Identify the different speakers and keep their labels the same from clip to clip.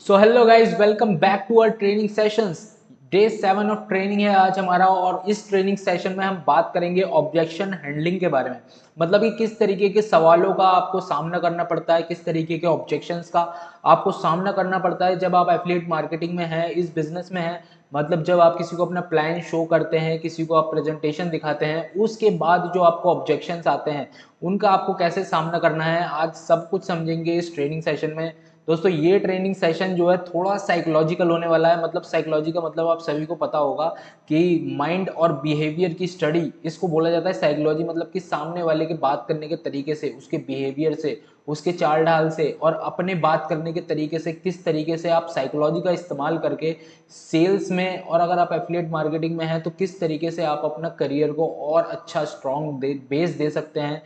Speaker 1: So hello guys, welcome back to our training sessions. Day 7 of training है आज हमारा, और इस ट्रेनिंग सेशन में हम बात करेंगे ऑब्जेक्शन हैंडलिंग के बारे में। मतलब कि किस तरीके के सवालों का आपको सामना करना पड़ता है, किस तरीके के ऑब्जेक्शंस का आपको सामना करना पड़ता है जब आप एफिलिएट मार्केटिंग में हैं, इस बिजनेस में हैं। मतलब जब आप किसी को अपना प्लान शो करते हैं, किसी को आप प्रेजेंटेशन दिखाते हैं, उसके बाद जो आपको ऑब्जेक्शंस आते हैं उनका आपको कैसे सामना करना है, आज सब कुछ समझेंगे इस ट्रेनिंग सेशन में। दोस्तों ये ट्रेनिंग सेशन जो है थोड़ा साइकोलॉजिकल होने वाला है। मतलब साइकोलॉजी का मतलब आप सभी को पता होगा कि माइंड और बिहेवियर की स्टडी, इसको बोला जाता है साइकोलॉजी। मतलब कि सामने वाले के बात करने के तरीके से, उसके बिहेवियर से, उसके चाल ढाल से और अपने बात करने के तरीके से, किस तरीके से आप साइकोलॉजी का इस्तेमाल करके सेल्स में, और अगर आप एफिलिएट मार्केटिंग में हैं तो किस तरीके से आप अपना करियर को और अच्छा स्ट्रॉन्ग बेस दे सकते हैं।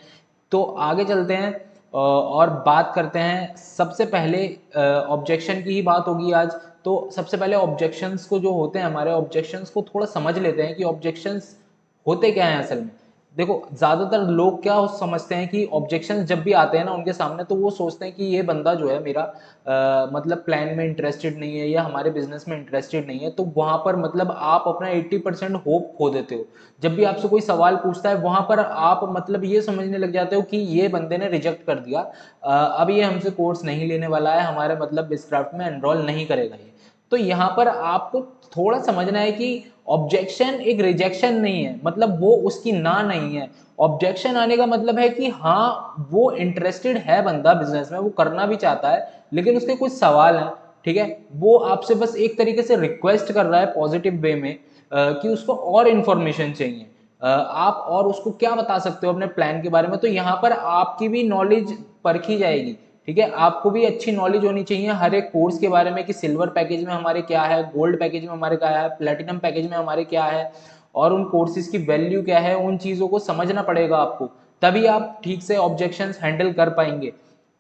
Speaker 1: तो आगे चलते हैं और बात करते हैं। सबसे पहले ऑब्जेक्शन की ही बात होगी आज। तो सबसे पहले ऑब्जेक्शंस को, जो होते हैं हमारे ऑब्जेक्शंस को थोड़ा समझ लेते हैं कि ऑब्जेक्शंस होते क्या हैं असल में। देखो, ज्यादातर लोग क्या समझते हैं कि ऑब्जेक्शंस जब भी आते हैं ना उनके सामने, तो वो सोचते हैं कि ये बंदा जो है मेरा मतलब प्लान में इंटरेस्टेड नहीं है या हमारे बिजनेस में इंटरेस्टेड नहीं है। तो वहां पर मतलब आप अपना 80% होप खो देते हो। जब भी आपसे कोई सवाल पूछता है वहां पर आप मतलब ये समझने लग जाते हो कि ये बंदे ने रिजेक्ट कर दिया, अब ये हमसे कोर्स नहीं लेने वाला है, हमारे मतलब बिजक्राफ्ट में एनरोल नहीं करेगा ये। तो यहाँ पर आपको थोड़ा समझना है कि ऑब्जेक्शन एक रिजेक्शन नहीं है, मतलब वो उसकी ना नहीं है। ऑब्जेक्शन आने का मतलब है कि हाँ वो इंटरेस्टेड है बंदा बिजनेस में, वो करना भी चाहता है, लेकिन उसके कुछ सवाल हैं। ठीक है, वो आपसे बस एक तरीके से रिक्वेस्ट कर रहा है पॉजिटिव वे में कि उसको और इन्फॉर्मेशन चाहिए। आप और उसको क्या बता सकते हो अपने प्लान के बारे में। तो यहाँ पर आपकी भी नॉलेज परखी जाएगी। ठीक है, आपको भी अच्छी नॉलेज होनी चाहिए हर एक कोर्स के बारे में कि सिल्वर पैकेज में हमारे क्या है, गोल्ड पैकेज में हमारे क्या है, प्लेटिनम पैकेज में हमारे क्या है, और उन कोर्सेज की वैल्यू क्या है। उन चीज़ों को समझना पड़ेगा आपको, तभी आप ठीक से ऑब्जेक्शंस हैंडल कर पाएंगे।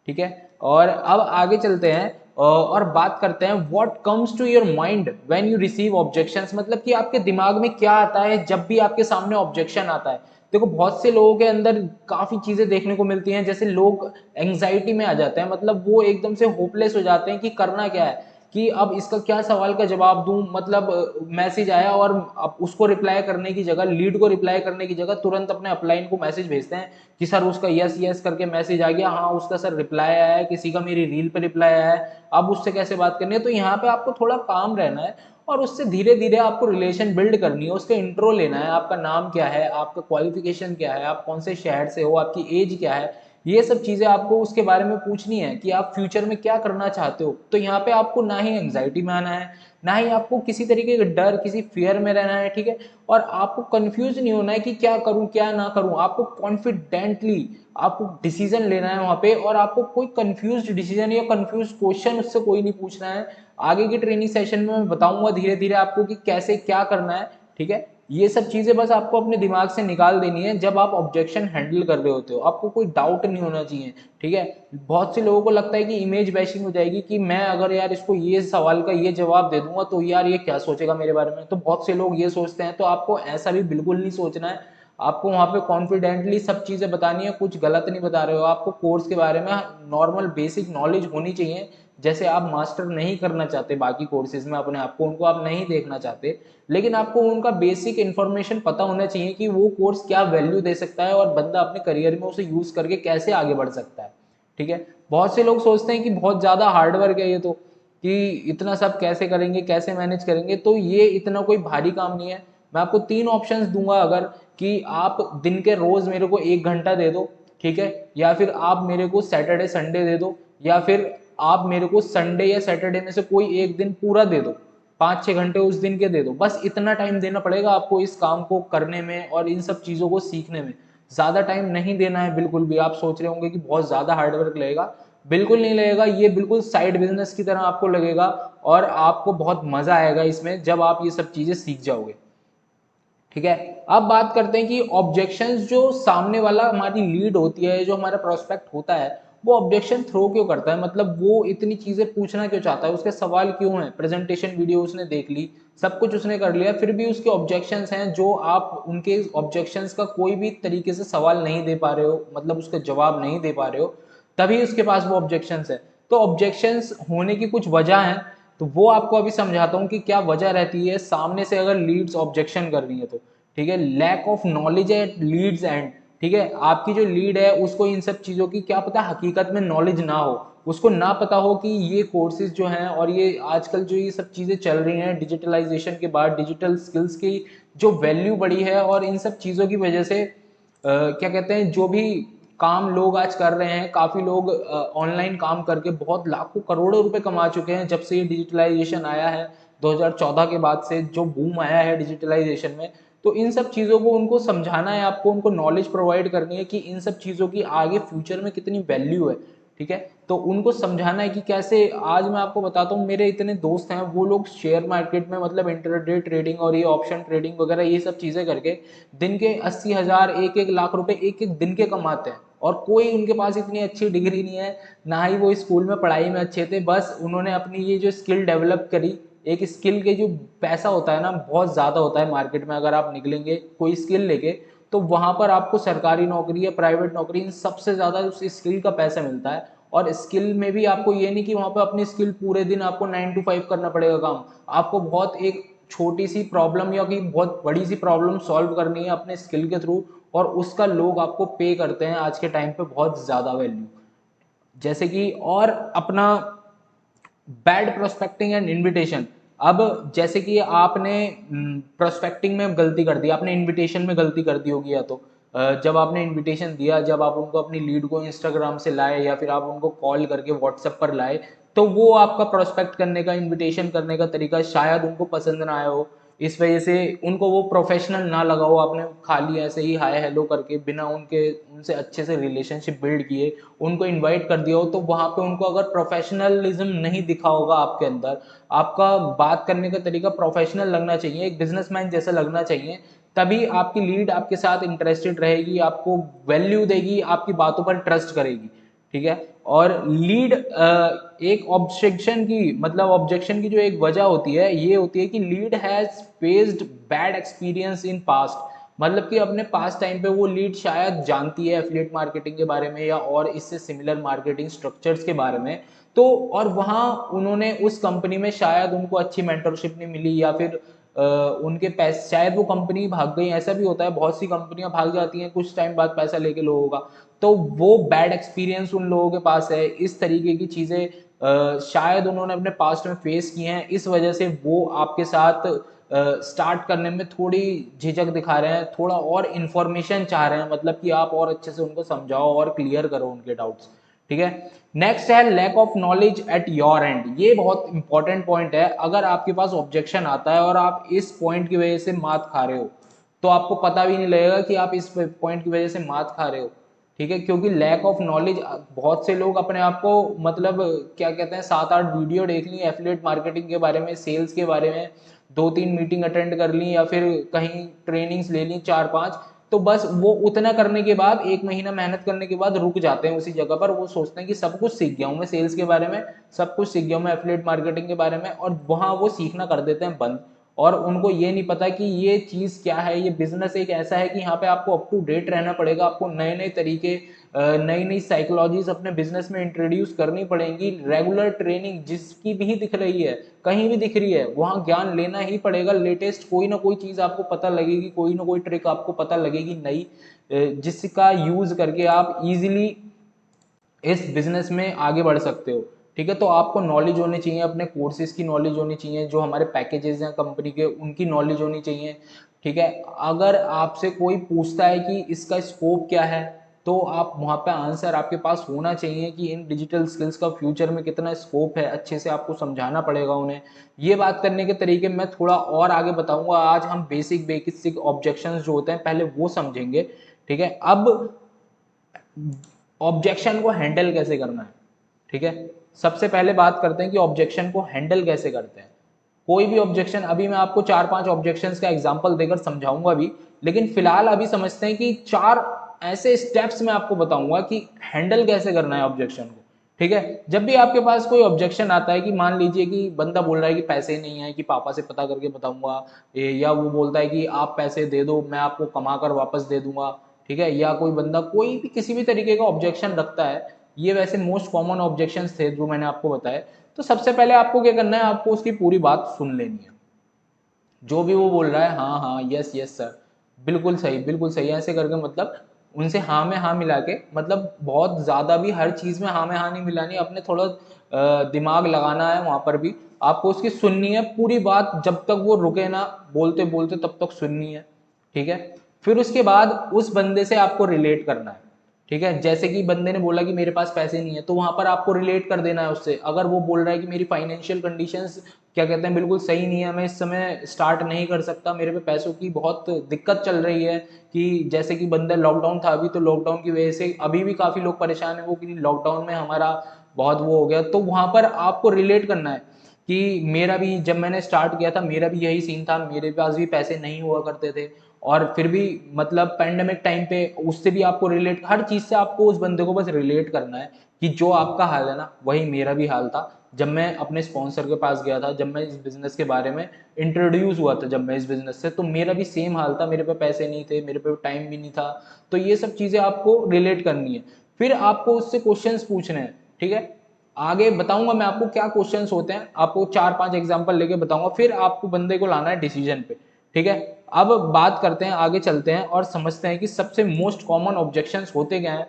Speaker 1: ठीक है, और अब आगे चलते हैं और बात करते हैं what comes to your mind when you receive objections. मतलब कि आपके दिमाग में क्या आता है जब भी आपके सामने ऑब्जेक्शन आता है। देखो, बहुत से लोगों के अंदर काफी चीजें देखने को मिलती हैं, जैसे लोग एंग्जाइटी में आ जाते हैं। मतलब वो एकदम से होपलेस हो जाते हैं कि करना क्या है, कि अब इसका क्या सवाल का जवाब दूं। मतलब मैसेज आया और अब उसको रिप्लाई करने की जगह, लीड को रिप्लाई करने की जगह तुरंत अपने अपलाइन को मैसेज भेजते हैं कि सर उसका यस यस करके मैसेज आ गया, हाँ उसका सर रिप्लाई आया है, किसी का मेरी रील पे रिप्लाई आया है, अब उससे कैसे बात करनी है। तो यहाँ पे आपको थोड़ा काम रहना है और उससे धीरे धीरे आपको रिलेशन बिल्ड करनी है। उसका इंट्रो लेना है, आपका नाम क्या है, आपका क्वालिफिकेशन क्या है, आप कौन से शहर से हो, आपकी एज क्या है, ये सब चीजें आपको उसके बारे में पूछनी है कि आप फ्यूचर में क्या करना चाहते हो। तो यहाँ पे आपको ना ही एंग्जाइटी में आना है, ना ही आपको किसी तरीके का डर, किसी फियर में रहना है। ठीक है, और आपको कंफ्यूज नहीं होना है कि क्या करूं क्या ना करूं। आपको कॉन्फिडेंटली आपको डिसीजन लेना है वहां पे, और आपको कोई कंफ्यूज डिसीजन या कंफ्यूज क्वेश्चन उससे कोई नहीं पूछना है। आगे की ट्रेनिंग सेशन में मैं बताऊंगा धीरे धीरे आपको कि कैसे क्या करना है। ठीक है, ये सब चीजें बस आपको अपने दिमाग से निकाल देनी है जब आप ऑब्जेक्शन हैंडल कर रहे होते हो। आपको कोई डाउट नहीं होना चाहिए। ठीक है, बहुत से लोगों को लगता है कि इमेज बैशिंग हो जाएगी कि मैं अगर यार इसको ये सवाल का ये जवाब दे दूंगा तो यार ये क्या सोचेगा मेरे बारे में। तो बहुत से लोग ये सोचते हैं, तो आपको ऐसा भी बिल्कुल नहीं सोचना है। आपको वहां पे कॉन्फिडेंटली सब चीजें बतानी है, कुछ गलत नहीं बता रहे हो। आपको कोर्स के बारे में नॉर्मल बेसिक नॉलेज होनी चाहिए। जैसे आप मास्टर नहीं करना चाहते बाकी कोर्सेज में अपने आप को, उनको आप नहीं देखना चाहते, लेकिन आपको उनका बेसिक इन्फॉर्मेशन पता होना चाहिए कि वो कोर्स क्या वैल्यू दे सकता है और बंदा अपने करियर में उसे यूज करके कैसे आगे बढ़ सकता है। ठीक है, बहुत से लोग सोचते हैं कि बहुत ज्यादा हार्डवर्क है ये, तो कि इतना सब कैसे करेंगे, कैसे मैनेज करेंगे। तो ये इतना कोई भारी काम नहीं है। मैं आपको 3 ऑप्शंस दूंगा, अगर कि आप दिन के रोज मेरे को 1 घंटा दे दो, ठीक है, या फिर आप मेरे को सैटरडे संडे दे दो, या फिर आप मेरे को संडे या सैटरडे में से कोई एक दिन पूरा दे दो, 5-6 घंटे उस दिन के दे दो। बस इतना टाइम देना पड़ेगा आपको इस काम को करने में और इन सब चीजों को सीखने में। ज्यादा टाइम नहीं देना है बिल्कुल भी। आप सोच रहे होंगे कि बहुत ज्यादा हार्डवर्क लगेगा, बिल्कुल नहीं लगेगा। ये बिल्कुल साइड बिजनेस की तरह आपको लगेगा, और आपको बहुत मजा आएगा इसमें जब आप ये सब चीजें सीख जाओगे। ठीक है, अब बात करते हैं कि ऑब्जेक्शंस जो सामने वाला हमारी लीड होती है, जो हमारा प्रोस्पेक्ट होता है, वो ऑब्जेक्शन थ्रो क्यों करता है। मतलब वो इतनी चीजें पूछना क्यों चाहता है, उसके सवाल क्यों हैं। प्रेजेंटेशन वीडियो उसने देख ली, सब कुछ उसने कर लिया, फिर भी उसके ऑब्जेक्शंस हैं जो आप उनके ऑब्जेक्शंस का कोई भी तरीके से सवाल नहीं दे पा रहे हो, मतलब उसका जवाब नहीं दे पा रहे हो, तभी उसके पास वो ऑब्जेक्शंस है। तो ऑब्जेक्शंस होने की कुछ वजह है, तो वो आपको अभी समझाता हूँ कि क्या वजह रहती है सामने से अगर लीड्स ऑब्जेक्शन कर रही है तो। ठीक है, lack of knowledge at leads end, ठीक है, आपकी जो लीड है उसको इन सब चीज़ों की क्या पता हकीकत में नॉलेज ना हो, उसको ना पता हो कि ये कोर्सेज जो हैं और ये आजकल जो ये सब चीज़ें चल रही हैं डिजिटलाइजेशन के बाद, डिजिटल स्किल्स की जो वैल्यू बढ़ी है और इन सब चीज़ों की वजह से क्या कहते हैं, जो भी काम लोग आज कर रहे हैं, काफ़ी लोग ऑनलाइन काम करके बहुत लाखों करोड़ों रुपए कमा चुके हैं जब से ये डिजिटलाइजेशन आया है 2014 के बाद से जो बूम आया है डिजिटलाइजेशन में। तो इन सब चीज़ों को उनको समझाना है आपको, उनको नॉलेज प्रोवाइड करनी है कि इन सब चीज़ों की आगे फ्यूचर में कितनी वैल्यू है। ठीक है, तो उनको समझाना है कि कैसे। आज मैं आपको बताता हूँ, मेरे इतने दोस्त हैं वो लोग शेयर मार्केट में मतलब इंटरडे ट्रेडिंग और ये ऑप्शन ट्रेडिंग वगैरह ये सब चीज़ें करके दिन के 80,000 एक लाख रुपए एक एक दिन के कमाते हैं, और कोई उनके पास इतनी अच्छी डिग्री नहीं है, ना ही वो स्कूल में पढ़ाई में अच्छे थे, बस उन्होंने अपनी ये जो स्किल डेवलप करी। एक स्किल के जो पैसा होता है ना बहुत ज़्यादा होता है मार्केट में, अगर आप निकलेंगे कोई स्किल लेके तो वहाँ पर आपको सरकारी नौकरी या प्राइवेट नौकरी इन सबसे ज़्यादा उस स्किल का पैसा मिलता है। और स्किल में भी आपको ये नहीं कि वहाँ पर अपनी स्किल पूरे दिन आपको 9 to 5 करना पड़ेगा काम, आपको बहुत एक छोटी सी प्रॉब्लम या कि बहुत बड़ी सी प्रॉब्लम सॉल्व करनी है अपने स्किल के थ्रू, और उसका लोग आपको पे करते हैं आज के टाइम पे बहुत ज़्यादा वैल्यू। जैसे कि और अपना बैड प्रोस्पेक्टिंग एंड इनविटेशन। अब जैसे कि आपने प्रोस्पेक्टिंग में गलती कर दी, आपने इनविटेशन में गलती कर दी होगी, या तो जब आपने इनविटेशन दिया, जब आप उनको अपनी लीड को इंस्टाग्राम से लाए या फिर आप उनको कॉल करके व्हाट्सएप पर लाए, तो वो आपका प्रोस्पेक्ट करने का, इनविटेशन करने का तरीका शायद उनको पसंद ना आया हो, इस वजह से उनको वो प्रोफेशनल ना लगा हो, आपने खाली ऐसे ही हाय हेलो करके बिना उनके उनसे अच्छे से रिलेशनशिप बिल्ड किए उनको इनवाइट कर दिया हो, तो वहाँ पे उनको अगर प्रोफेशनलिज्म नहीं दिखा होगा आपके अंदर, आपका बात करने का तरीका प्रोफेशनल लगना चाहिए, एक बिजनेसमैन जैसा लगना चाहिए, तभी आपकी लीड आपके साथ इंटरेस्टेड रहेगी, आपको वैल्यू देगी, आपकी बातों पर ट्रस्ट करेगी। ठीक है, और लीड एक ऑब्जेक्शन की मतलब ऑब्जेक्शन की जो एक वजह होती है ये होती है कि lead has faced bad experience in past, मतलब कि अपने पास टाइम पे वो लीड शायद जानती है एफिलिएट मार्केटिंग के बारे में या और इससे सिमिलर मार्केटिंग स्ट्रक्चर्स के बारे में, तो और वहाँ उन्होंने उस कंपनी में शायद उनको अच्छी मेंटरशिप नहीं मिली, या फिर उनके पैसे शायद वो कंपनी भाग गई, ऐसा भी होता है, बहुत सी कंपनियां भाग जाती हैं कुछ टाइम बाद पैसा लेके लोगों का, तो वो बैड एक्सपीरियंस उन लोगों के पास है, इस तरीके की चीज़ें शायद उन्होंने अपने पास्ट में फेस की हैं, इस वजह से वो आपके साथ स्टार्ट करने में थोड़ी झिझक दिखा रहे हैं, थोड़ा और इन्फॉर्मेशन चाह रहे हैं, मतलब कि आप और अच्छे से उनको समझाओ और क्लियर करो उनके डाउट्स। ठीक है, नेक्स्ट है lack of knowledge at your end, ये बहुत इंपॉर्टेंट पॉइंट है। अगर आपके पास ऑब्जेक्शन आता है और आप इस पॉइंट की वजह से मात खा रहे हो, तो आपको पता भी नहीं लगेगा कि आप इस पॉइंट की वजह से मात खा रहे हो। ठीक है, क्योंकि लैक ऑफ नॉलेज, बहुत से लोग अपने आप को मतलब क्या कहते हैं 7-8 वीडियो देख ली एफिलिएट मार्केटिंग के बारे में, सेल्स के बारे में, 2-3 मीटिंग अटेंड कर ली या फिर कहीं ट्रेनिंग्स ले ली 4-5, तो बस वो उतना करने के बाद 1 महीना मेहनत करने के बाद रुक जाते हैं उसी जगह पर, वो सोचते हैं कि सब कुछ सीख गया हूँ मैं सेल्स के बारे में, सब कुछ सीख गया हूँ मैं एफिलिएट मार्केटिंग के बारे में, और वहाँ वो सीखना कर देते हैं बंद। और उनको ये नहीं पता कि ये चीज़ क्या है, ये बिजनेस एक ऐसा है कि यहाँ पे आपको अप टू डेट रहना पड़ेगा, आपको नए नए तरीके, नई नई साइकोलॉजीज अपने बिजनेस में इंट्रोड्यूस करनी पड़ेंगी, रेगुलर ट्रेनिंग जिसकी भी दिख रही है, कहीं भी दिख रही है, वहाँ ज्ञान लेना ही पड़ेगा, लेटेस्ट कोई ना कोई चीज़ आपको पता लगेगी, कोई ना कोई ट्रिक आपको पता लगेगी नई, जिसका यूज करके आप इजीली इस बिजनेस में आगे बढ़ सकते हो। ठीक है, तो आपको नॉलेज होनी चाहिए, अपने कोर्सेज की नॉलेज होनी चाहिए, जो हमारे पैकेजेस हैं कंपनी के उनकी नॉलेज होनी चाहिए। ठीक है, अगर आपसे कोई पूछता है कि इसका स्कोप क्या है, तो आप वहाँ पे आंसर आपके पास होना चाहिए कि इन डिजिटल स्किल्स का फ्यूचर में कितना स्कोप है, अच्छे से आपको समझाना पड़ेगा उन्हें। ये बात करने के तरीके मैं थोड़ा और आगे बताऊंगा, आज हम बेसिक बेसिक ऑब्जेक्शंस जो होते हैं पहले वो समझेंगे। ठीक है, अब ऑब्जेक्शन को हैंडल कैसे करना है। ठीक है, सबसे पहले बात करते हैं कि ऑब्जेक्शन को हैंडल कैसे करते हैं। कोई भी ऑब्जेक्शन, अभी मैं आपको 4-5 ऑब्जेक्शंस का एग्जांपल देकर समझाऊंगा भी, लेकिन फिलहाल अभी समझते हैं कि 4 ऐसे स्टेप्स मैं आपको बताऊंगा कि हैंडल कैसे करना है ऑब्जेक्शन को। ठीक है, जब भी आपके पास कोई ऑब्जेक्शन आता है, कि मान लीजिए कि बंदा बोल रहा है कि पैसे नहीं है, कि पापा से पता करके बताऊंगा, या वो बोलता है कि आप पैसे दे दो मैं आपको कमा कर वापस दे दूंगा। ठीक है, या कोई बंदा कोई भी किसी भी तरीके का ऑब्जेक्शन रखता है, ये वैसे मोस्ट कॉमन ऑब्जेक्शंस थे जो मैंने आपको बताए। तो सबसे पहले आपको क्या करना है, आपको उसकी पूरी बात सुन लेनी है। जो भी वो बोल रहा है, हाँ हाँ, यस यस सर, बिल्कुल सही, ऐसे करके मतलब उनसे हाँ में हाँ मिला के, मतलब बहुत ज़्यादा भी हर चीज़ में हाँ में हाँ नहीं मिलानी, अपने थोड़ा दिमाग लगाना है वहाँ पर भी। आपको उसकी सुननी है पूरी बात, जब तक वो रुके ना बोलते बोलते तब तक सुननी है, ठीक है। फिर उसके बाद उस बंदे से आपको रिलेट करना है, ठीक है। जैसे कि बंदे ने बोला कि मेरे पास पैसे नहीं है, तो वहां पर आपको रिलेट कर देना है उससे। अगर वो बोल रहा है कि मेरी फाइनेंशियल कंडीशंस क्या कहते हैं बिल्कुल सही नहीं है, मैं इस समय स्टार्ट नहीं कर सकता, मेरे पे पैसों की बहुत दिक्कत चल रही है, कि जैसे कि बंदा लॉकडाउन था अभी, तो लॉकडाउन की वजह से अभी भी काफी लोग परेशान है, वो कि लॉकडाउन में हमारा बहुत वो हो गया। तो वहां पर आपको रिलेट करना है कि मेरा भी जब मैंने स्टार्ट किया था मेरा भी यही सीन था, मेरे पास भी पैसे नहीं हुआ करते थे, और फिर भी मतलब पैंडेमिक टाइम पे उससे भी आपको रिलेट, हर चीज से आपको उस बंदे को बस रिलेट करना है कि जो आपका हाल है ना वही मेरा भी हाल था। जब मैं अपने स्पॉन्सर के पास गया था, जब मैं इस बिजनेस के बारे में इंट्रोड्यूस हुआ था, जब मैं इस बिजनेस से, तो मेरा भी सेम हाल था, मेरे पे पैसे नहीं थे, मेरे पे टाइम भी नहीं था। तो ये सब चीजें आपको रिलेट करनी है। फिर आपको उससे क्वेश्चंस पूछने हैं, ठीक है। आगे बताऊंगा मैं आपको क्या क्वेश्चंस होते हैं, आपको 4-5 एग्जांपल लेके बताऊंगा, फिर आपको बंदे को लाना है डिसीजन पे, ठीक है। अब बात करते हैं, आगे चलते हैं और समझते हैं कि सबसे मोस्ट कॉमन ऑब्जेक्शंस होते क्या हैं,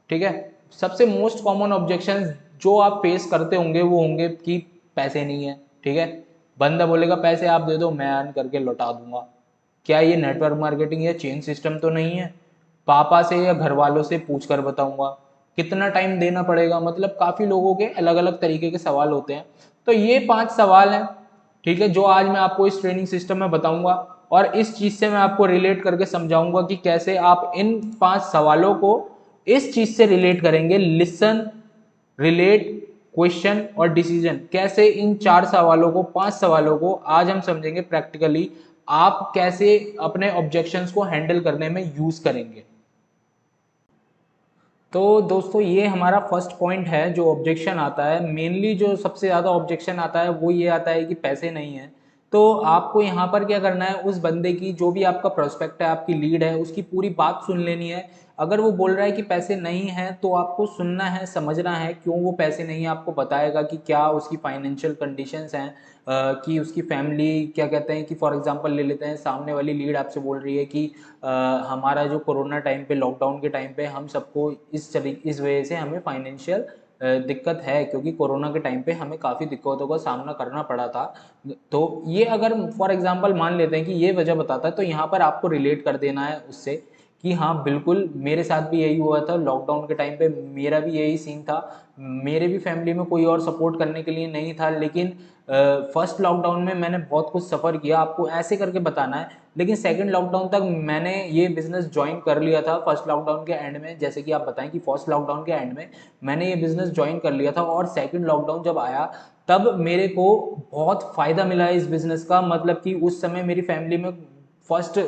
Speaker 1: ठीक है। सबसे मोस्ट कॉमन ऑब्जेक्शंस जो आप फेस करते होंगे वो होंगे कि पैसे नहीं है, ठीक है। बंदा बोलेगा पैसे आप दे दो मैं अर्न करके लौटा दूंगा। क्या ये नेटवर्क मार्केटिंग या चेन सिस्टम तो नहीं है? पापा से या घर वालों से पूछ कर बताऊंगा। कितना टाइम देना पड़ेगा? मतलब काफी लोगों के अलग अलग तरीके के सवाल होते हैं। तो ये 5 सवाल हैं, ठीक है, जो आज मैं आपको इस ट्रेनिंग सिस्टम में बताऊंगा, और इस चीज से मैं आपको रिलेट करके समझाऊंगा कि कैसे आप इन 5 सवालों को इस चीज से रिलेट करेंगे। लिसन, रिलेट, क्वेश्चन और डिसीजन, कैसे इन 4 सवालों को, 5 सवालों को आज हम समझेंगे प्रैक्टिकली, आप कैसे अपने ऑब्जेक्शंस को हैंडल करने में यूज करेंगे। तो दोस्तों ये हमारा फर्स्ट पॉइंट है, जो ऑब्जेक्शन आता है मेनली, जो सबसे ज़्यादा ऑब्जेक्शन आता है वो ये आता है कि पैसे नहीं है। तो आपको यहाँ पर क्या करना है, उस बंदे की, जो भी आपका प्रोस्पेक्ट है, आपकी लीड है, उसकी पूरी बात सुन लेनी है। अगर वो बोल रहा है कि पैसे नहीं है तो आपको सुनना है, समझना है क्यों वो पैसे नहीं है, आपको बताएगा कि क्या उसकी फाइनेंशियल कंडीशंस हैं, कि उसकी फैमिली क्या कहते हैं, कि फॉर एग्जांपल ले लेते हैं, सामने वाली लीड आपसे बोल रही है कि हमारा जो कोरोना टाइम पे, लॉकडाउन के टाइम पे हम सबको इस वजह से हमें फाइनेंशियल दिक्कत है, क्योंकि कोरोना के टाइम पे हमें काफ़ी दिक्कतों का सामना करना पड़ा था। तो ये अगर फॉर एग्जांपल मान लेते हैं कि ये वजह बताता है, तो यहाँ पर आपको रिलेट कर देना है उससे कि हाँ बिल्कुल मेरे साथ भी यही हुआ था, लॉकडाउन के टाइम पे मेरा भी यही सीन था, मेरे भी फैमिली में कोई और सपोर्ट करने के लिए नहीं था, लेकिन फर्स्ट लॉकडाउन में मैंने बहुत कुछ सफ़र किया, आपको ऐसे करके बताना है। लेकिन सेकंड लॉकडाउन तक मैंने ये बिजनेस ज्वाइन कर लिया था, फर्स्ट लॉकडाउन के एंड में, जैसे कि आप बताएं कि फर्स्ट लॉकडाउन के एंड में मैंने ये बिजनेस ज्वाइन कर लिया था, और सेकंड लॉकडाउन जब आया तब मेरे को बहुत फ़ायदा मिला इस बिजनेस का। मतलब कि उस समय मेरी फैमिली में फर्स्ट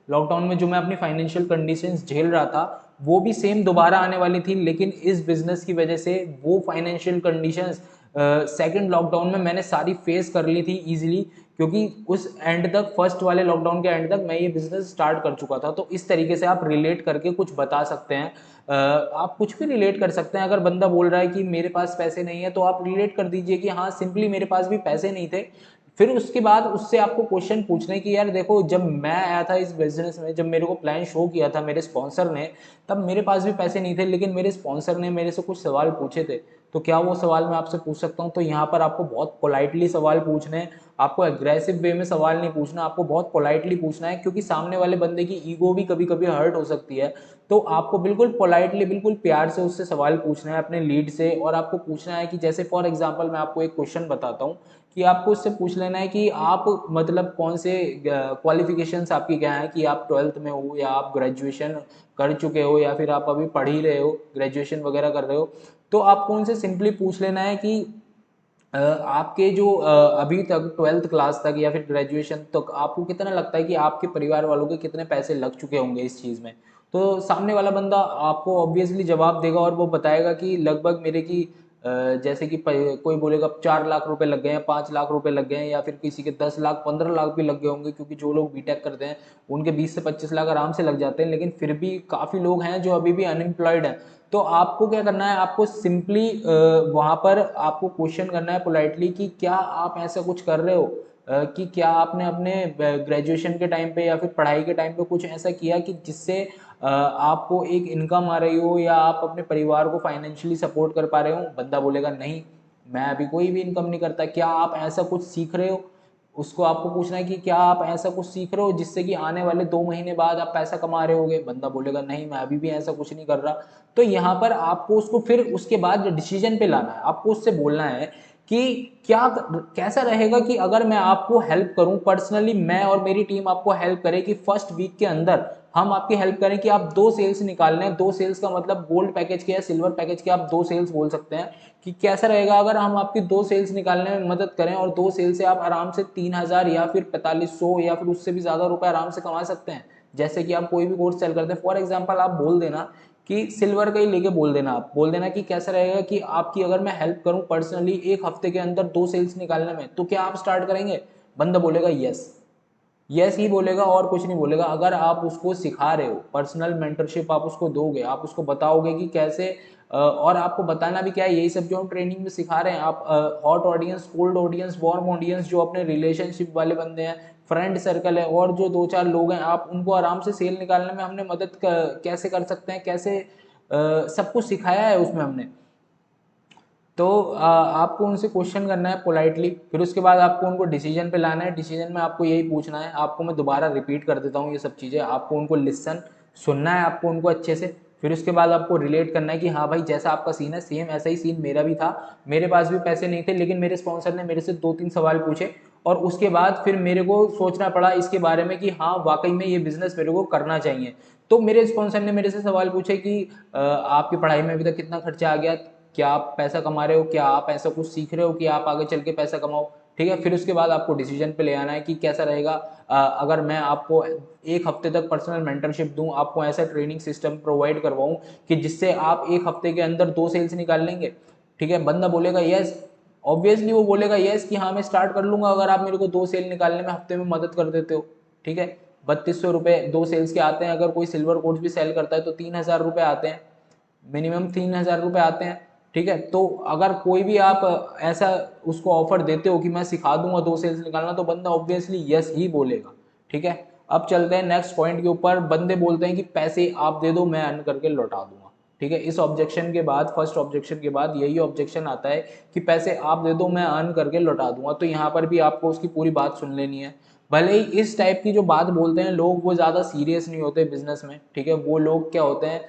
Speaker 1: लॉकडाउन में जो मैं अपनी फाइनेंशियल कंडीशंस झेल रहा था वो भी सेम दोबारा आने वाली थी, लेकिन इस बिजनेस की वजह से वो फाइनेंशियल कंडीशंस सेकंड लॉकडाउन में मैंने सारी फेस कर ली थी इजीली, क्योंकि उस एंड तक, फर्स्ट वाले लॉकडाउन के एंड तक मैं ये बिजनेस स्टार्ट कर चुका था। तो इस तरीके से आप रिलेट करके कुछ बता सकते हैं, आप कुछ भी रिलेट कर सकते हैं। अगर बंदा बोल रहा है कि मेरे पास पैसे नहीं है, तो आप रिलेट कर दीजिए कि हाँ सिंपली मेरे पास भी पैसे नहीं थे। फिर उसके बाद उससे आपको क्वेश्चन पूछने की, यार देखो जब मैं आया था इस बिजनेस में, जब मेरे को प्लान शो किया था मेरे स्पॉन्सर ने, तब मेरे पास भी पैसे नहीं थे, लेकिन मेरे स्पॉन्सर ने मेरे से कुछ सवाल पूछे थे। तो क्या वो सवाल मैं आपसे पूछ सकता हूँ? तो यहाँ पर आपको बहुत पोलाइटली सवाल पूछने हैं, आपको एग्रेसिव वे में सवाल नहीं पूछना, आपको बहुत पोलाइटली पूछना है, क्योंकि सामने वाले बंदे की ईगो भी कभी कभी हर्ट हो सकती है। तो आपको बिल्कुल पोलाइटली, बिल्कुल प्यार से उससे सवाल पूछना है अपने लीड से, और आपको पूछना है कि जैसे फॉर एग्जांपल मैं आपको एक क्वेश्चन बताता हूँ, कि आपको उससे पूछ लेना है कि आप मतलब कौन से क्वालिफिकेशंस आपकी क्या है, कि आप 12th में हो, या आप ग्रेजुएशन कर चुके हो, या फिर आप अभी पढ़ ही रहे हो, ग्रेजुएशन वगैरह कर रहे हो। तो आपको उनसे सिंपली पूछ लेना है कि आपके जो अभी तक 12th क्लास तक या फिर ग्रेजुएशन तक आपको कितना लगता है कि आपके परिवार वालों के कितने पैसे लग चुके होंगे इस चीज़ में। तो सामने वाला बंदा आपको ऑब्वियसली जवाब देगा और वो बताएगा कि लगभग मेरे की जैसे कि कोई बोलेगा 4 लाख रुपए लग गए हैं, 5 लाख रुपए लग गए हैं, या फिर किसी के 10 लाख 15 लाख भी लग गए होंगे, क्योंकि जो लोग बीटेक करते हैं उनके 20 से 25 लाख आराम से लग जाते हैं। लेकिन फिर भी काफ़ी लोग हैं जो अभी भी अनएम्प्लॉयड हैं। तो आपको क्या करना है, आपको सिंपली वहाँ पर आपको क्वेश्चन करना है पोलाइटली कि क्या आप ऐसा कुछ कर रहे हो, कि क्या आपने अपने ग्रेजुएशन के टाइम पे या फिर पढ़ाई के टाइम पे कुछ ऐसा किया कि जिससे आपको एक इनकम आ रही हो या आप अपने परिवार को फाइनेंशियली सपोर्ट कर पा रहे हो। बंदा बोलेगा नहीं, मैं अभी कोई भी इनकम नहीं करता। क्या आप ऐसा कुछ सीख रहे हो, उसको आपको पूछना है कि क्या आप ऐसा कुछ सीख रहे हो जिससे कि आने वाले 2 महीने बाद आप पैसा कमा रहे होगे। बंदा बोलेगा नहीं, मैं अभी भी ऐसा कुछ नहीं कर रहा। तो यहाँ पर आपको उसको फिर उसके बाद डिसीजन पे लाना है, आपको उससे बोलना है कि क्या कैसा रहेगा कि अगर मैं आपको हेल्प करूं पर्सनली, मैं और मेरी टीम आपको हेल्प करे कि फर्स्ट वीक के अंदर हम आपकी हेल्प करें कि आप 2 सेल्स निकाल लें। 2 सेल्स का मतलब गोल्ड पैकेज के या सिल्वर पैकेज के आप 2 सेल्स बोल सकते हैं, कि कैसा रहेगा अगर हम आपकी 2 सेल्स निकालने में मदद करें और 2 सेल से आप आराम से 3,000 या फिर 4500 या फिर उससे भी ज्यादा रुपए आराम से कमा सकते हैं। जैसे कि आप कोई भी कोर्स सेल करते हैं, फॉर एग्जाम्पल आप बोल देना कि सिल्वर का ही लेके बोल देना, आप बोल देना कि कैसा रहेगा कि आपकी अगर मैं हेल्प करूं पर्सनली 1 हफ्ते के अंदर 2 सेल्स निकालने में, तो क्या आप स्टार्ट करेंगे। बंदा बोलेगा यस, यस ही बोलेगा और कुछ नहीं बोलेगा। अगर आप उसको सिखा रहे हो, पर्सनल मेंटरशिप आप उसको दोगे, आप उसको बताओगे कि कैसे और आपको बताना भी क्या है, यही सब जो हम ट्रेनिंग में सिखा रहे हैं। आप hot audience, cold audience, warm audience, जो अपने रिलेशनशिप वाले बंदे हैं, फ्रेंड सर्कल है और जो 2-4 लोग हैं, आप उनको आराम से सेल निकालने में हमने मदद कैसे कर सकते हैं, कैसे सब कुछ सिखाया है उसमें हमने। तो आपको उनसे क्वेश्चन करना है पोलाइटली, फिर उसके बाद आपको उनको डिसीजन पे लाना है। डिसीजन में आपको यही पूछना है, आपको मैं दोबारा रिपीट कर देता हूँ ये सब चीज़ें। आपको उनको लिसन सुनना है, आपको उनको अच्छे से। फिर उसके बाद आपको रिलेट करना है कि हाँ भाई, जैसा आपका सीन है सेम ऐसा ही सीन मेरा भी था। मेरे पास भी पैसे नहीं थे, लेकिन मेरे स्पॉन्सर ने मेरे से 2-3 सवाल पूछे और उसके बाद फिर मेरे को सोचना पड़ा इसके बारे में कि हाँ वाकई में ये बिजनेस मेरे को करना चाहिए। तो मेरे स्पॉन्सर ने मेरे से सवाल पूछे कि आपकी पढ़ाई में अभी तक कितना खर्चा आ गया, क्या आप पैसा कमा रहे हो, क्या आप ऐसा कुछ सीख रहे हो कि आप आगे चल के पैसा कमाओ। ठीक है, फिर उसके बाद आपको डिसीजन पे ले आना है कि कैसा रहेगा अगर मैं आपको 1 हफ्ते तक पर्सनल मेंटरशिप दूं, आपको ऐसा ट्रेनिंग सिस्टम प्रोवाइड करवाऊं कि जिससे आप 1 हफ्ते के अंदर 2 सेल्स निकाल लेंगे। ठीक है, बंदा बोलेगा यस, ऑब्वियसली वो बोलेगा यस कि हाँ मैं स्टार्ट कर लूंगा अगर आप मेरे को 2 सेल निकालने में हफ्ते में मदद कर देते हो। ठीक है, 3200 रुपये 2 सेल्स के आते हैं। अगर कोई सिल्वर कोर्स भी सेल करता है तो 3,000 रुपये आते हैं, मिनिमम 3,000 रुपये आते हैं। ठीक है, तो अगर कोई भी आप ऐसा उसको ऑफर देते हो कि मैं सिखा दूंगा 2 सेल्स निकालना, तो बंदा ऑब्वियसली यस ही बोलेगा। ठीक है, अब चलते हैं नेक्स्ट पॉइंट के ऊपर। बंदे बोलते हैं कि पैसे आप दे दो, मैं अर्न करके लौटा दूंगा। ठीक है, इस ऑब्जेक्शन के बाद, फर्स्ट ऑब्जेक्शन के बाद यही ऑब्जेक्शन आता है कि पैसे आप दे दो, मैं अर्न करके लौटा दूंगा। तो यहाँ पर भी आपको उसकी पूरी बात सुन लेनी है। भले ही इस टाइप की जो बात बोलते हैं लोग, वो ज़्यादा सीरियस नहीं होते बिजनेस में। ठीक है, वो लोग क्या होते हैं,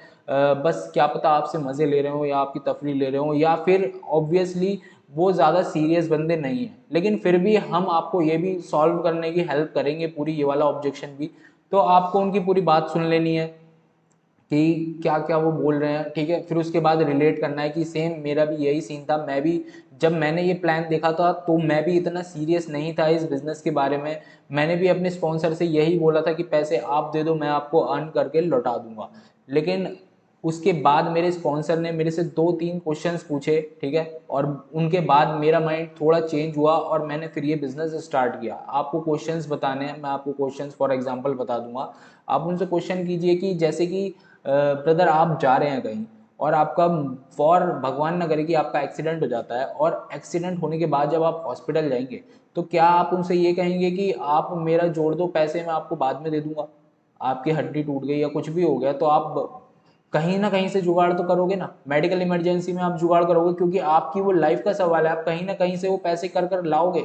Speaker 1: बस क्या पता आपसे मज़े ले रहे हो या आपकी तफरीह ले रहे हो, या फिर ऑब्वियसली वो ज़्यादा सीरियस बंदे नहीं हैं। लेकिन फिर भी हम आपको ये भी सॉल्व करने की हेल्प करेंगे, पूरी ये वाला ऑब्जेक्शन भी। तो आपको उनकी पूरी बात सुन लेनी है कि क्या क्या वो बोल रहे हैं। ठीक है, फिर उसके बाद रिलेट करना है कि सेम मेरा भी यही सीन था। मैं भी जब मैंने ये प्लान देखा था तो मैं भी इतना सीरियस नहीं था इस बिज़नेस के बारे में। मैंने भी अपने स्पॉन्सर से यही बोला था कि पैसे आप दे दो, मैं आपको अर्न करके लौटा दूंगा। लेकिन उसके बाद मेरे स्पॉन्सर ने मेरे से 2-3 क्वेश्चंस पूछे। ठीक है, और उनके बाद मेरा माइंड थोड़ा चेंज हुआ और मैंने फिर ये बिज़नेस स्टार्ट किया। आपको क्वेश्चंस बताने हैं, मैं आपको क्वेश्चंस फॉर एग्जांपल बता दूंगा। आप उनसे क्वेश्चन कीजिए कि जैसे कि ब्रदर आप जा रहे हैं कहीं और आपका, फॉर भगवान ना करे कि आपका एक्सीडेंट हो जाता है, और एक्सीडेंट होने के बाद जब आप हॉस्पिटल जाएंगे, तो क्या आप उनसे ये कहेंगे कि आप मेरा जोड़ दो पैसे, मैं आपको बाद में दे दूंगा। आपकी हड्डी टूट गई या कुछ भी हो गया तो आप कहीं ना कहीं से जुगाड़ तो करोगे ना, मेडिकल इमरजेंसी में आप जुगाड़ करोगे, क्योंकि आपकी वो लाइफ का सवाल है। आप कहीं ना कहीं से वो पैसे कर कर लाओगे।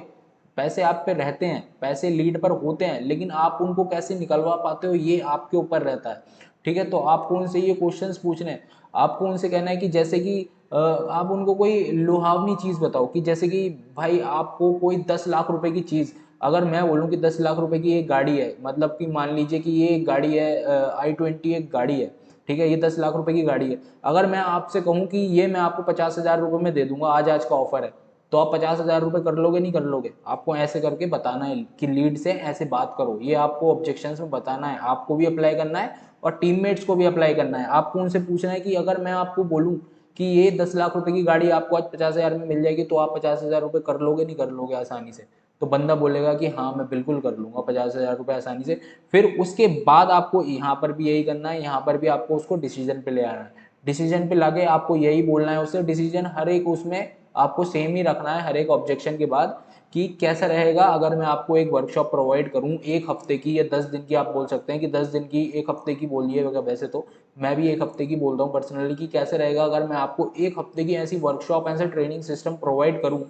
Speaker 1: पैसे आप पे रहते हैं, पैसे लीड पर होते हैं, लेकिन आप उनको कैसे निकलवा पाते हो ये आपके ऊपर रहता है। ठीक है, तो आपको उनसे ये क्वेश्चंस पूछने हैं। आपको उनसे कहना है कि जैसे कि आप उनको कोई लुभावनी चीज़ बताओ, कि जैसे कि भाई आपको कोई 10 लाख रुपए की चीज़, अगर मैं बोलूँ कि 10 लाख रुपए की एक गाड़ी है, मतलब कि मान लीजिए कि ये एक गाड़ी है, i20 एक गाड़ी है। ठीक है, ये 10 लाख रुपए की गाड़ी है। अगर मैं आपसे कहूँ कि ये मैं आपको 50,000 रुपये में दे दूंगा, आज आज का ऑफर है, तो आप 50,000 रुपये कर लोगे नहीं कर लोगे। आपको ऐसे करके बताना है कि लीड से ऐसे बात करो, ये आपको ऑब्जेक्शंस में बताना है, आपको भी अप्लाई करना है और टीममेट्स को भी अप्लाई करना है। आपको उनसे पूछना है कि अगर मैं आपको बोलूं कि ये 10 लाख रुपए की गाड़ी आपको आज 50,000 में मिल जाएगी, तो आप 50,000 रुपये कर लोगे नहीं कर लोगे आसानी से? तो बंदा बोलेगा कि हाँ मैं बिल्कुल कर लूंगा 50,000 रुपये आसानी से। फिर उसके बाद आपको यहाँ पर भी यही करना है, यहाँ पर भी आपको उसको डिसीजन पे ले आना है। डिसीजन पे लाके आपको यही बोलना है उससे, डिसीजन हर एक उसमें आपको सेम ही रखना है हर एक ऑब्जेक्शन के बाद, कि कैसा रहेगा अगर मैं आपको एक वर्कशॉप प्रोवाइड करूं 1 हफ्ते की या 10 दिन की। आप बोल सकते हैं कि 10 दिन की, 1 हफ्ते की बोलिए, वैसे तो मैं भी 1 हफ्ते की बोल रहा हूँ पर्सनली, कि कैसे रहेगा अगर मैं आपको 1 हफ्ते की ऐसी वर्कशॉप, ऐसे ट्रेनिंग सिस्टम प्रोवाइड करूँ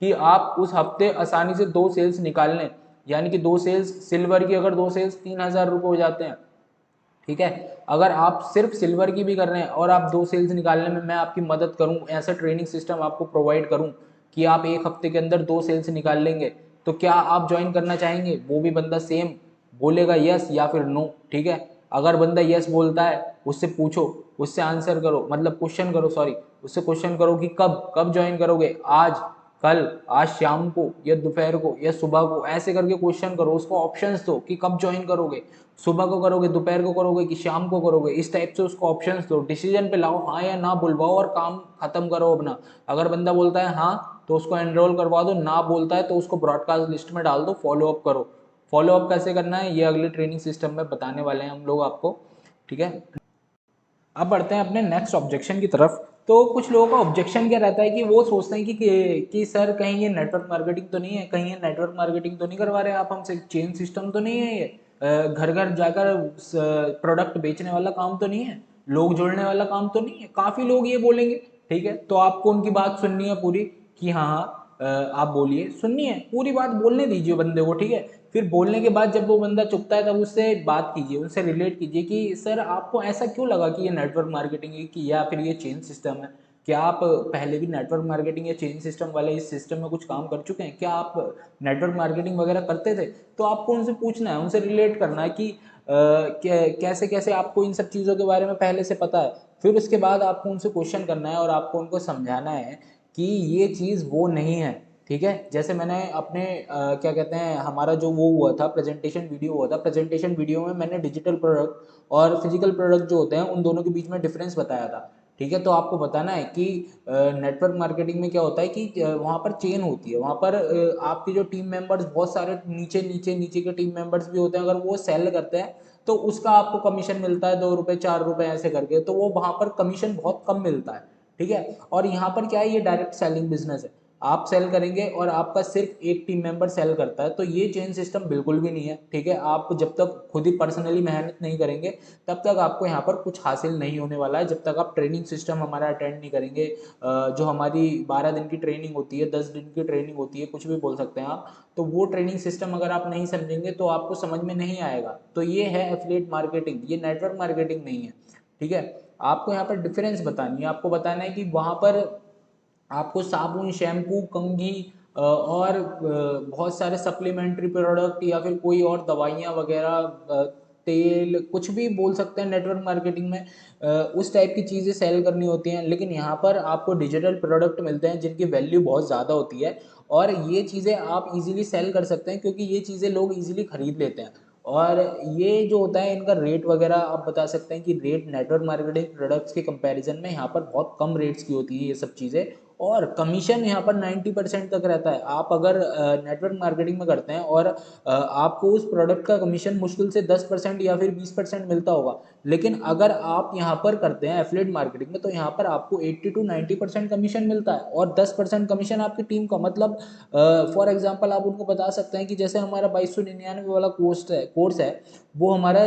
Speaker 1: कि आप उस हफ्ते आसानी से 2 सेल्स निकाल लें। यानी कि 2 सेल्स सिल्वर की, अगर 2 सेल्स 3,000 रुपये हो जाते हैं, ठीक है। अगर आप सिर्फ सिल्वर की भी कर रहे हैं और आप 2 सेल्स निकालने में मैं आपकी मदद करूं, ऐसा ट्रेनिंग सिस्टम आपको प्रोवाइड करूं कि आप 1 हफ्ते के अंदर 2 सेल्स निकाल लेंगे, तो क्या आप ज्वाइन करना चाहेंगे? वो भी बंदा सेम बोलेगा यस या फिर नो, ठीक है। अगर बंदा यस बोलता है, उससे पूछो, उससे आंसर करो, मतलब क्वेश्चन करो, सॉरी, उससे क्वेश्चन करो कि कब कब ज्वाइन करोगे, आज, कल, आज शाम को या दोपहर को या सुबह को, ऐसे करके क्वेश्चन करो, उसको ऑप्शंस दो कि कब ज्वाइन करोगे, सुबह को करोगे, दोपहर को करोगे कि शाम को करोगे, इस टाइप से उसको ऑप्शंस दो, डिसीजन पे लाओ, हाँ या ना बुलवाओ और काम खत्म करो अपना। अगर बंदा बोलता है हाँ तो उसको एनरोल करवा दो, ना बोलता है तो उसको ब्रॉडकास्ट लिस्ट में डाल दो, फॉलो अप करो। फॉलो अप कैसे करना है ये अगले ट्रेनिंग सिस्टम में बताने वाले हैं हम लोग आपको, ठीक है। अब बढ़ते हैं अपने नेक्स्ट ऑब्जेक्शन की तरफ। तो कुछ लोगों का ऑब्जेक्शन क्या रहता है कि वो सोचते हैं कि सर कहीं ये नेटवर्क मार्केटिंग तो नहीं है, कहीं ये नेटवर्क मार्केटिंग तो नहीं करवा रहे आप हमसे, चेन सिस्टम तो नहीं है ये, घर घर जाकर प्रोडक्ट बेचने वाला काम तो नहीं है, लोग जोड़ने वाला काम तो नहीं है। काफ़ी लोग ये बोलेंगे, ठीक है। तो आपको उनकी बात सुननी है पूरी, कि हाँ हाँ आप बोलिए, सुननी है पूरी बात, बोलने दीजिए बंदे को, ठीक है। फिर बोलने के बाद जब वो बंदा चुपता है तब उससे बात कीजिए, उनसे रिलेट कीजिए कि सर आपको ऐसा क्यों लगा कि ये नेटवर्क मार्केटिंग है कि या फिर ये चेन सिस्टम है? क्या आप पहले भी नेटवर्क मार्केटिंग या चेन सिस्टम वाले इस सिस्टम में कुछ काम कर चुके हैं? क्या आप नेटवर्क मार्केटिंग वगैरह करते थे? तो आपको उनसे पूछना है, उनसे रिलेट करना है कि कैसे कैसे आपको इन सब चीज़ों के बारे में पहले से पता है। फिर उसके बाद आपको उनसे क्वेश्चन करना है और आपको उनको समझाना है कि ये चीज़ वो नहीं है, ठीक है। जैसे मैंने अपने क्या कहते हैं, हमारा जो वो हुआ था प्रेजेंटेशन वीडियो हुआ था, प्रेजेंटेशन वीडियो में मैंने डिजिटल प्रोडक्ट और फिजिकल प्रोडक्ट जो होते हैं उन दोनों के बीच में डिफरेंस बताया था, ठीक है। तो आपको बताना है कि नेटवर्क मार्केटिंग में क्या होता है कि वहाँ पर चेन होती है, वहाँ पर आपके जो टीम मेंबर्स, बहुत सारे नीचे नीचे नीचे के टीम मेंबर्स भी होते हैं, अगर वो सेल करते हैं तो उसका आपको कमीशन मिलता है 2 रुपये 4 रुपये ऐसे करके, तो वो वहाँ पर कमीशन बहुत कम मिलता है, ठीक है। और यहाँ पर क्या है, ये डायरेक्ट सेलिंग बिजनेस है, आप सेल करेंगे और आपका सिर्फ एक टीम मेंबर सेल करता है, तो ये चेन सिस्टम बिल्कुल भी नहीं है, ठीक है। आप जब तक खुद ही पर्सनली मेहनत नहीं करेंगे तब तक आपको यहाँ पर कुछ हासिल नहीं होने वाला है, जब तक आप ट्रेनिंग सिस्टम हमारा अटेंड नहीं करेंगे। जो हमारी 12 दिन की ट्रेनिंग होती है, 10 दिन की ट्रेनिंग होती है, कुछ भी बोल सकते हैं आप, तो वो ट्रेनिंग सिस्टम अगर आप नहीं समझेंगे तो आपको समझ में नहीं आएगा। तो ये है एफिलिएट मार्केटिंग, ये नेटवर्क मार्केटिंग नहीं है, ठीक है। आपको यहाँ पर डिफरेंस बतानी है, आपको बताना है कि वहाँ पर आपको साबुन, शैम्पू, कंघी और बहुत सारे सप्लीमेंट्री प्रोडक्ट या फिर कोई और दवाइयाँ वगैरह, तेल, कुछ भी बोल सकते हैं नेटवर्क मार्केटिंग में, उस टाइप की चीज़ें सेल करनी होती हैं। लेकिन यहाँ पर आपको डिजिटल प्रोडक्ट मिलते हैं जिनकी वैल्यू बहुत ज़्यादा होती है, और ये चीज़ें आप इजीली सेल कर सकते हैं क्योंकि ये चीज़ें लोग इजीली खरीद लेते हैं। और ये जो होता है इनका रेट वगैरह आप बता सकते हैं कि रेट नेटवर्क मार्केटिंग प्रोडक्ट्स के कंपैरिजन में यहाँ पर बहुत कम रेट्स की होती है ये सब चीज़ें, और कमीशन यहाँ पर 90% तक रहता है। आप अगर नेटवर्क मार्केटिंग में करते हैं और आपको उस प्रोडक्ट का कमीशन मुश्किल से 10% या फिर 20% मिलता होगा, लेकिन अगर आप यहाँ पर करते हैं एफिलिएट मार्केटिंग में तो यहाँ पर आपको 80 to 90% कमीशन मिलता है, और 10% कमीशन आपकी टीम का, मतलब फॉर एग्जाम्पल आप उनको बता सकते हैं कि जैसे हमारा 2299 वाला कोर्स है वो हमारा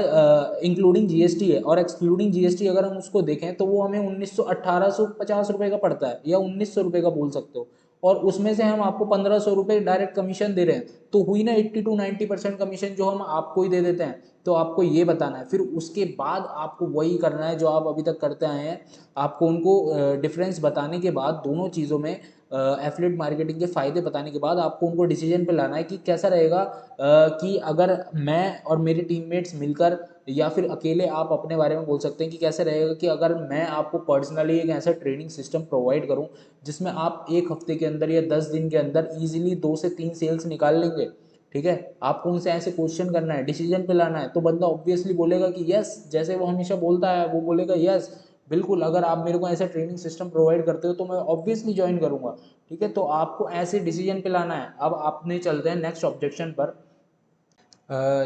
Speaker 1: इंक्लूडिंग जीएसटी है, और एक्सक्लूडिंग जीएसटी अगर हम उसको देखें तो वो हमें 1850 रुपये का पड़ता है, या 1900 रुपये का बोल सकते हो, और उसमें से हम आपको 1500 रुपये डायरेक्ट कमीशन दे रहे हैं, तो हुई ना 80 to 90% कमीशन जो हम आपको ही दे देते हैं। तो आपको ये बताना है, फिर उसके बाद आपको वही करना है जो आप अभी तक करते आए हैं। आपको उनको डिफरेंस बताने के बाद दोनों चीज़ों में एफिलिएट मार्केटिंग के फ़ायदे बताने के बाद आपको उनको डिसीजन पे लाना है कि कैसा रहेगा, कि अगर मैं और मेरे टीममेट्स मिलकर, या फिर अकेले आप अपने बारे में बोल सकते हैं कि कैसे रहेगा कि अगर मैं आपको पर्सनली एक ऐसा ट्रेनिंग सिस्टम प्रोवाइड करूं जिसमें आप 1 हफ्ते के अंदर या 10 दिन के अंदर इजीली 2 से 3 सेल्स निकाल लेंगे, ठीक है। आपको उनसे ऐसे क्वेश्चन करना है, डिसीजन पे लाना है, तो बंदा ऑब्वियसली बोलेगा कि यस, जैसे वो हमेशा बोलता है वो बोलेगा यस, बिल्कुल, अगर आप मेरे को ऐसा ट्रेनिंग सिस्टम प्रोवाइड करते हो तो मैं ऑब्वियसली ज्वाइन करूँगा। ठीक है, तो आपको ऐसे डिसीजन पे लाना है। अब आपने चलते हैं नेक्स्ट ऑब्जेक्शन पर।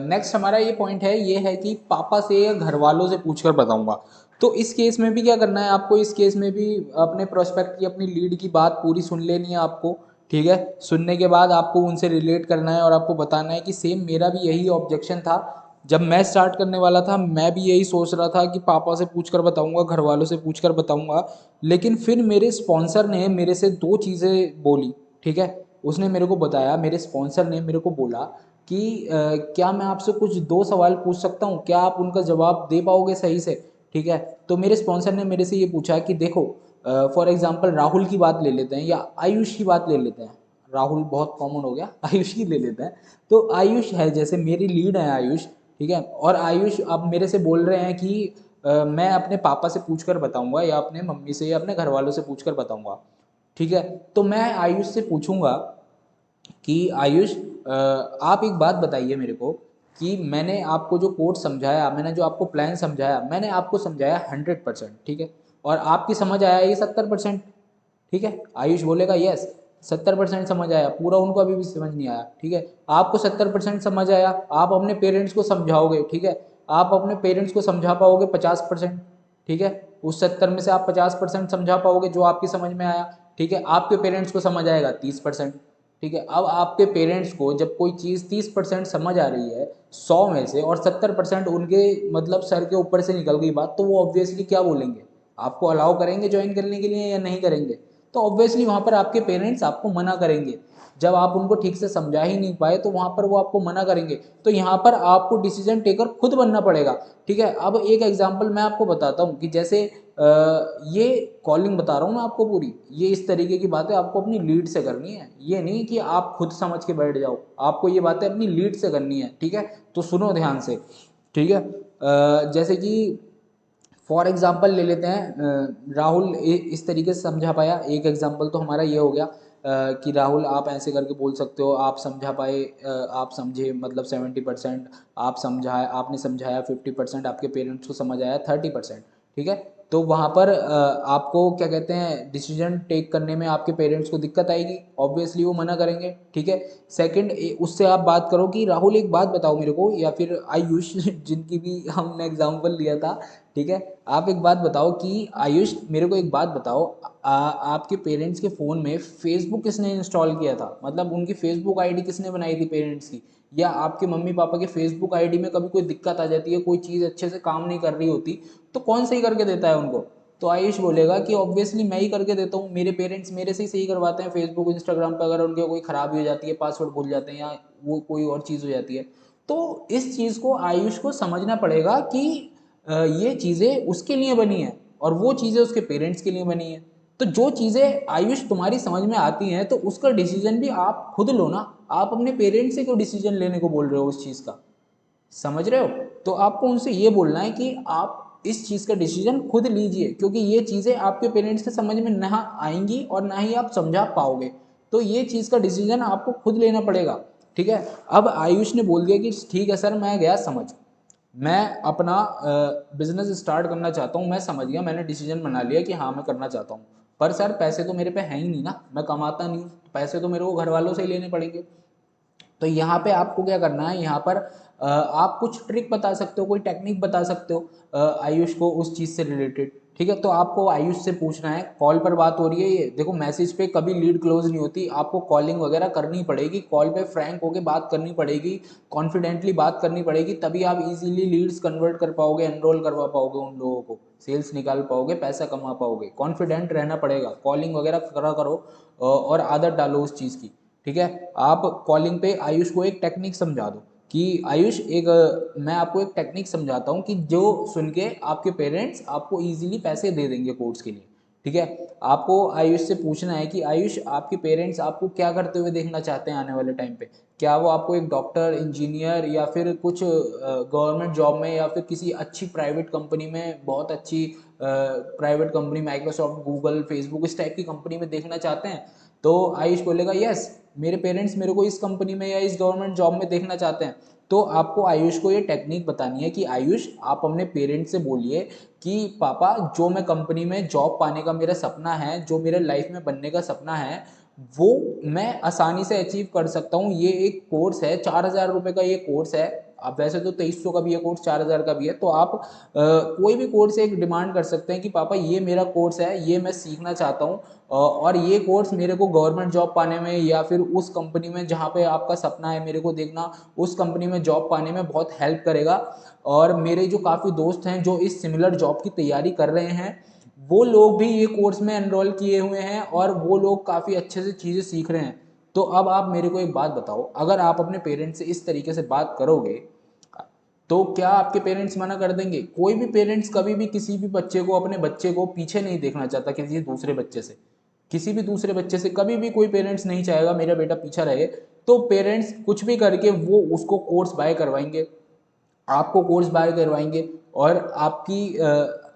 Speaker 1: नेक्स्ट हमारा ये पॉइंट है, ये है कि पापा से या घर वालों से पूछकर बताऊंगा। तो इस केस में भी क्या करना है आपको, इस केस में भी अपने प्रोस्पेक्ट की, अपनी लीड की बात पूरी सुन लेनी है आपको। ठीक है, सुनने के बाद आपको उनसे रिलेट करना है और आपको बताना है कि सेम मेरा भी यही ऑब्जेक्शन था। जब मैं स्टार्ट करने वाला था मैं भी यही सोच रहा था कि पापा से पूछकर बताऊंगा, घर वालों से पूछकर बताऊंगा। लेकिन फिर मेरे स्पॉन्सर ने मेरे से दो चीज़ें बोली। ठीक है, उसने मेरे को बताया, मेरे स्पॉन्सर ने मेरे को बोला कि क्या मैं आपसे कुछ दो सवाल पूछ सकता हूँ, क्या आप उनका जवाब दे पाओगे सही से। ठीक है, तो मेरे स्पॉन्सर ने मेरे से ये पूछा कि देखो, फॉर एग्जांपल राहुल की बात ले लेते हैं या आयुष की बात ले लेते हैं। राहुल बहुत कॉमन हो गया, आयुष की ले लेते हैं। तो आयुष है, जैसे मेरी लीड है आयुष। ठीक है, और आयुष अब मेरे से बोल रहे हैं कि मैं अपने पापा से पूछ कर बताऊंगा या अपने मम्मी से या अपने घर वालों से पूछ कर बताऊंगा। ठीक है, तो मैं आयुष से पूछूंगा कि आयुष, आप एक बात बताइए मेरे को कि मैंने आपको जो कोड समझाया, मैंने जो आपको प्लान समझाया, मैंने आपको समझाया 100%। ठीक है, और आपकी समझ आया ये 70%। ठीक है, आयुष बोलेगा यस 70% समझ आया, पूरा उनको अभी भी समझ नहीं आया। ठीक है, आपको 70% समझ आया, आप अपने पेरेंट्स को समझाओगे। ठीक है, आप अपने पेरेंट्स को समझा पाओगे 50%। ठीक है, उस 70 में से आप 50% समझा पाओगे जो आपकी समझ में आया। ठीक है, आपके पेरेंट्स को समझ आएगा 30%। ठीक है, अब आपके पेरेंट्स को जब कोई चीज़ 30% समझ आ रही है 100 में से, और 70% उनके मतलब सर के ऊपर से निकल गई बात, तो वो ऑब्वियसली क्या बोलेंगे, आपको अलाउ करेंगे ज्वाइन करने के लिए या नहीं करेंगे। तो ऑब्वियसली वहाँ पर आपके पेरेंट्स आपको मना करेंगे। जब आप उनको ठीक से समझा ही नहीं पाए तो वहाँ पर वो आपको मना करेंगे। तो यहाँ पर आपको डिसीजन टेकर खुद बनना पड़ेगा। ठीक है, अब एक एग्जांपल मैं आपको बताता हूँ कि जैसे ये कॉलिंग बता रहा हूँ मैं आपको पूरी, ये इस तरीके की बातें आपको अपनी लीड से करनी है। ये नहीं कि आप खुद समझ के बैठ जाओ, आपको ये बातें अपनी लीड से करनी है। ठीक है, तो सुनो ध्यान से। ठीक है, जैसे कि फॉर एग्जाम्पल ले लेते हैं, राहुल इस तरीके से समझा पाया। एक एग्जाम्पल तो हमारा ये हो गया कि राहुल आप ऐसे करके बोल सकते हो, आप समझा पाए, आप समझे मतलब 70%, आप समझाए, आपने समझाया 50%, आपके पेरेंट्स को समझ आया 30%। ठीक है, तो वहाँ पर आपको क्या कहते हैं, डिसीजन टेक करने में आपके पेरेंट्स को दिक्कत आएगी, ऑब्वियसली वो मना करेंगे। ठीक है, सेकंड उससे आप बात करो कि राहुल एक बात बताओ मेरे को, या फिर आयुष जिनकी भी हमने एग्जाम्पल लिया था। ठीक है, आप एक बात बताओ कि आयुष मेरे को एक बात बताओ, आपके पेरेंट्स के फ़ोन में फेसबुक किसने इंस्टॉल किया था, मतलब उनकी फेसबुक आईडी किसने बनाई थी पेरेंट्स की। या आपके मम्मी पापा के फेसबुक आईडी में कभी कोई दिक्कत आ जाती है, कोई चीज़ अच्छे से काम नहीं कर रही होती, तो कौन सही करके देता है उनको। तो आयुष बोलेगा कि ऑब्वियसली मैं ही करके देता हूँ, मेरे पेरेंट्स मेरे से ही सही करवाते हैं। फेसबुक इंस्टाग्राम पर अगर उनके कोई ख़राबी हो जाती है, पासवर्ड भूल जाते हैं या वो कोई और चीज़ हो जाती है, तो इस चीज़ को आयुष को समझना पड़ेगा कि ये चीज़ें उसके लिए बनी है और वो चीज़ें उसके पेरेंट्स के लिए बनी है। तो जो चीज़ें आयुष तुम्हारी समझ में आती हैं तो उसका डिसीजन भी आप खुद लो ना। आप अपने पेरेंट्स से क्यों डिसीजन लेने को बोल रहे हो उस चीज़ का, समझ रहे हो। तो आपको उनसे ये बोलना है कि आप इस चीज़ का डिसीजन खुद लीजिए, क्योंकि ये चीज़ें आपके पेरेंट्स के समझ में ना आएंगी और ना ही आप समझा पाओगे। तो ये चीज़ का डिसीजन आपको खुद लेना पड़ेगा। ठीक है, अब आयुष ने बोल दिया कि ठीक है सर मैं गया समझ, मैं अपना बिजनेस स्टार्ट करना चाहता हूँ, मैं समझ गया, मैंने डिसीजन बना लिया कि हाँ मैं करना चाहता हूँ। पर सर पैसे तो मेरे पे हैं ही नहीं ना, मैं कमाता नहीं हूँ, पैसे तो मेरे को घर वालों से ही लेने पड़ेंगे। तो यहाँ पे आपको क्या करना है, यहाँ पर आप कुछ ट्रिक बता सकते हो, कोई टेक्निक बता सकते हो आयुष को उस चीज़ से रिलेटेड। ठीक है, तो आपको आयुष से पूछना है, कॉल पर बात हो रही है, ये देखो मैसेज पे कभी लीड क्लोज नहीं होती, आपको कॉलिंग वगैरह करनी पड़ेगी, कॉल पे फ्रैंक होके बात करनी पड़ेगी, कॉन्फिडेंटली बात करनी पड़ेगी, तभी आप इजीली लीड्स कन्वर्ट कर पाओगे, एनरोल करवा पाओगे उन लोगों को, सेल्स निकाल पाओगे, पैसा कमा पाओगे। कॉन्फिडेंट रहना पड़ेगा, कॉलिंग वगैरह करा करो और आदत डालो उस चीज़ की। ठीक है, आप कॉलिंग पे आयुष को एक टेक्निक समझा दो कि आयुष एक मैं आपको एक टेक्निक समझाता हूँ कि जो सुन के आपके पेरेंट्स आपको इजीली पैसे दे देंगे कोर्स के लिए। ठीक है, आपको आयुष से पूछना है कि आयुष आपके पेरेंट्स आपको क्या करते हुए देखना चाहते हैं आने वाले टाइम पे। क्या वो आपको एक डॉक्टर, इंजीनियर या फिर कुछ गवर्नमेंट जॉब में या फिर किसी अच्छी प्राइवेट कंपनी में, बहुत अच्छी private company, Microsoft, Google, Facebook, इस टाइप की कंपनी में देखना चाहते हैं। तो आयुष बोलेगा यस, मेरे पेरेंट्स मेरे को इस कंपनी में या इस गवर्नमेंट जॉब में देखना चाहते हैं। तो आपको आयुष को ये टेक्निक बतानी है कि आयुष आप अपने पेरेंट्स से बोलिए कि पापा जो मैं कंपनी में जॉब पाने का मेरा सपना है, जो मेरे लाइफ में बनने का सपना है, वो मैं आसानी से अचीव कर सकता हूँ। ये एक कोर्स है, 4,000 रुपये का ये कोर्स है। अब वैसे तो 2300 का भी है कोर्स, 4,000 का भी है। तो आप कोई भी कोर्स एक डिमांड कर सकते हैं कि पापा ये मेरा कोर्स है, ये मैं सीखना चाहता हूँ और ये कोर्स मेरे को गवर्नमेंट जॉब पाने में या फिर उस कंपनी में जहाँ पे आपका सपना है मेरे को देखना, उस कंपनी में जॉब पाने में बहुत हेल्प करेगा। और मेरे जो काफ़ी दोस्त हैं जो इस सिमिलर जॉब की तैयारी कर रहे हैं, वो लोग भी ये कोर्स में एनरोल किए हुए हैं और वो लोग काफ़ी अच्छे से चीज़ें सीख रहे हैं। तो अब आप मेरे को एक बात बताओ, अगर आप अपने पेरेंट्स से इस तरीके से बात करोगे तो क्या आपके पेरेंट्स मना कर देंगे? कोई भी पेरेंट्स कभी भी किसी भी बच्चे को, अपने बच्चे को पीछे नहीं देखना चाहता किसी दूसरे बच्चे से। किसी भी दूसरे बच्चे से कभी भी कोई पेरेंट्स नहीं चाहेगा मेरा बेटा पीछा रहे। तो पेरेंट्स कुछ भी करके वो उसको कोर्स बाय करवाएंगे, आपको कोर्स बाय करवाएंगे और आपकी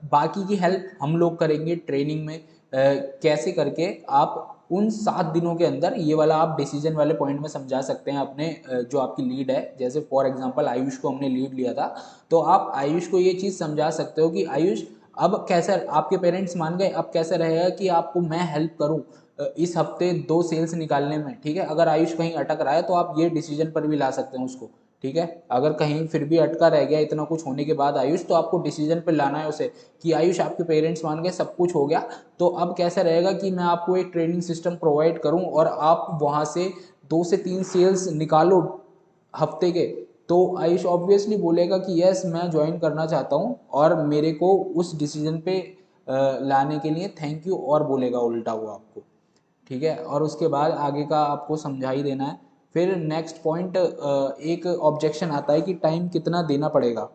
Speaker 1: बाकी की हेल्प हम लोग करेंगे ट्रेनिंग में। कैसे करके आप उन 7 दिनों के अंदर ये वाला आप डिसीजन वाले पॉइंट में समझा सकते हैं अपने जो आपकी लीड है। जैसे फॉर एग्जांपल आयुष को हमने लीड लिया था, तो आप आयुष को ये चीज़ समझा सकते हो कि आयुष अब कैसा, आपके पेरेंट्स मान गए, अब कैसा रहेगा कि आपको मैं हेल्प करूं इस हफ्ते 2 सेल्स निकालने में, ठीक है। अगर आयुष कहीं अटक रहा है तो आप ये डिसीजन पर भी ला सकते हैं उसको, ठीक है। अगर कहीं फिर भी अटका रह गया इतना कुछ होने के बाद आयुष, तो आपको डिसीजन पे लाना है उसे कि आयुष आपके पेरेंट्स मान गए, सब कुछ हो गया, तो अब कैसा रहेगा कि मैं आपको एक ट्रेनिंग सिस्टम प्रोवाइड करूं और आप वहां से 2 से 3 सेल्स निकालो हफ्ते के। तो आयुष ऑब्वियसली बोलेगा कि यस मैं ज्वाइन करना चाहता हूं और मेरे को उस डिसीजन पे लाने के लिए थैंक यू और बोलेगा उल्टा वो आपको, ठीक है। और उसके बाद आगे का आपको समझा ही देना है। फिर नेक्स्ट पॉइंट, एक ऑब्जेक्शन आता है कि टाइम कितना देना पड़ेगा।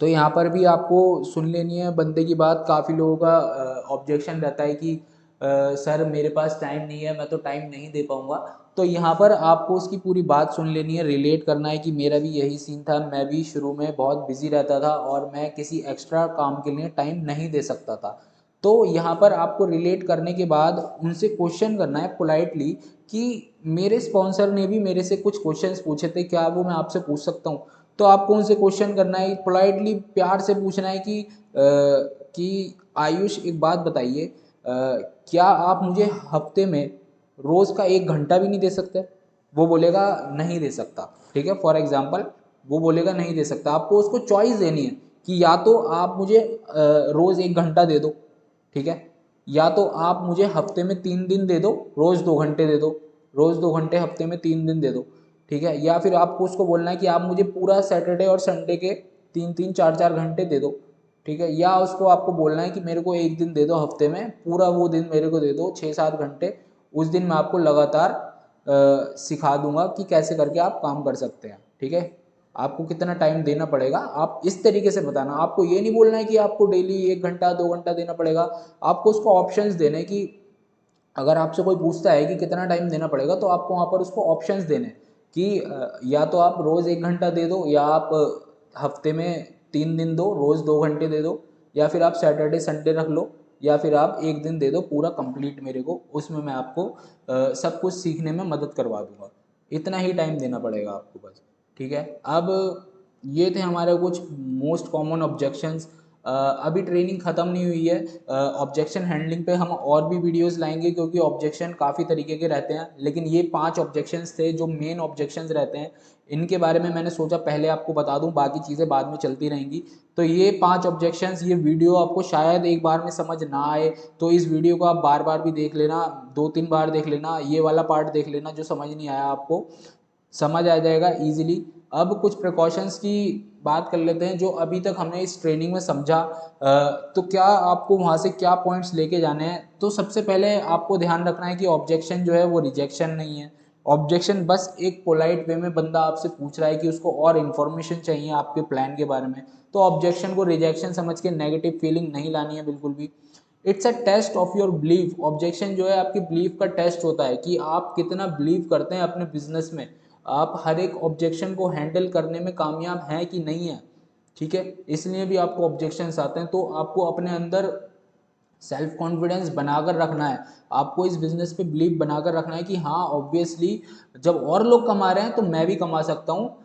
Speaker 1: तो यहाँ पर भी आपको सुन लेनी है बंदे की बात। काफ़ी लोगों का ऑब्जेक्शन रहता है कि सर मेरे पास टाइम नहीं है, मैं तो टाइम नहीं दे पाऊँगा। तो यहाँ पर आपको उसकी पूरी बात सुन लेनी है, रिलेट करना है कि मेरा भी यही सीन था, मैं भी शुरू में बहुत बिजी रहता था और मैं किसी एक्स्ट्रा काम के लिए टाइम नहीं दे सकता था। तो यहाँ पर आपको रिलेट करने के बाद उनसे क्वेश्चन करना है पोलाइटली कि मेरे स्पॉन्सर ने भी मेरे से कुछ क्वेश्चंस पूछे थे, क्या वो मैं आपसे पूछ सकता हूँ? तो आपको उनसे क्वेश्चन करना है, पोलाइटली प्यार से पूछना है कि आयुष एक बात बताइए, क्या आप मुझे हफ्ते में रोज़ का 1 घंटा भी नहीं दे सकते? वो बोलेगा नहीं दे सकता, ठीक है। फॉर एग्जाम्पल वो बोलेगा नहीं दे सकता। आपको उसको चॉइस देनी है कि या तो आप मुझे रोज़ 1 घंटा दे दो, ठीक है, या तो आप मुझे हफ्ते में 3 दिन दे दो, रोज़ 2 घंटे दे दो, रोज़ 2 घंटे हफ्ते में 3 दिन दे दो, ठीक है। या फिर आपको उसको बोलना है कि आप मुझे पूरा सैटरडे और संडे के 3-3 4-4 घंटे दे दो, ठीक है। या उसको आपको बोलना है कि मेरे को एक दिन दे दो हफ्ते में, पूरा वो दिन मेरे को दे दो 6-7 घंटे, उस दिन मैं आपको लगातार सिखा दूंगा कि कैसे करके आप काम कर सकते हैं, ठीक है। आपको कितना टाइम देना पड़ेगा आप इस तरीके से बताना। आपको ये नहीं बोलना है कि आपको डेली 1 घंटा 2 घंटा देना पड़ेगा। आपको उसको ऑप्शंस देने कि अगर आपसे कोई पूछता है कि कितना टाइम देना पड़ेगा, तो आपको वहाँ पर उसको ऑप्शंस देने कि या तो आप रोज़ 1 घंटा दे दो, या आप हफ्ते में 3 दिन दो, रोज़ 2 घंटे दे दो, या फिर आप सैटरडे संडे रख लो, या फिर आप एक दिन दे दो पूरा कंप्लीट मेरे को, उसमें मैं आपको सब कुछ सीखने में मदद करवा दूंगा। इतना ही टाइम देना पड़ेगा आपको बस, ठीक है। अब ये थे हमारे कुछ मोस्ट कॉमन ऑब्जेक्शंस। अभी ट्रेनिंग ख़त्म नहीं हुई है, ऑब्जेक्शन हैंडलिंग पे हम और भी वीडियोस लाएंगे क्योंकि ऑब्जेक्शन काफ़ी तरीके के रहते हैं, लेकिन ये 5 ऑब्जेक्शंस थे जो मेन ऑब्जेक्शंस रहते हैं। इनके बारे में मैंने सोचा पहले आपको बता दूं, बाकी चीज़ें बाद में चलती रहेंगी। तो ये 5 ऑब्जेक्शंस, ये वीडियो आपको शायद एक बार में समझ ना आए, तो इस वीडियो को आप बार बार भी देख लेना, 2-3 बार देख लेना, ये वाला पार्ट देख लेना जो समझ नहीं आया आपको, समझ आ जाएगा इजीली। अब कुछ प्रिकॉशंस की बात कर लेते हैं जो अभी तक हमने इस ट्रेनिंग में समझा। तो क्या आपको वहाँ से क्या पॉइंट्स लेके जाने हैं? तो सबसे पहले आपको ध्यान रखना है कि ऑब्जेक्शन जो है वो रिजेक्शन नहीं है। ऑब्जेक्शन बस एक पोलाइट वे में बंदा आपसे पूछ रहा है कि उसको और इन्फॉर्मेशन चाहिए आपके प्लान के बारे में। तो ऑब्जेक्शन को रिजेक्शन समझ के नेगेटिव फीलिंग नहीं लानी है बिल्कुल भी। It's a test of your belief. Objection जो है आपकी बिलीफ का टेस्ट होता है कि आप कितना बिलीव करते हैं अपने बिजनेस में, आप हर एक ऑब्जेक्शन को हैंडल करने में कामयाब हैं कि नहीं है, ठीक है। इसलिए भी आपको ऑब्जेक्शंस आते हैं। तो आपको अपने अंदर सेल्फ कॉन्फिडेंस बनाकर रखना है आपको, इस बिजनेस पे बिलीव बनाकर रखना है कि हाँ ऑब्वियसली जब और लोग कमा रहे हैं तो मैं भी कमा सकता हूँ।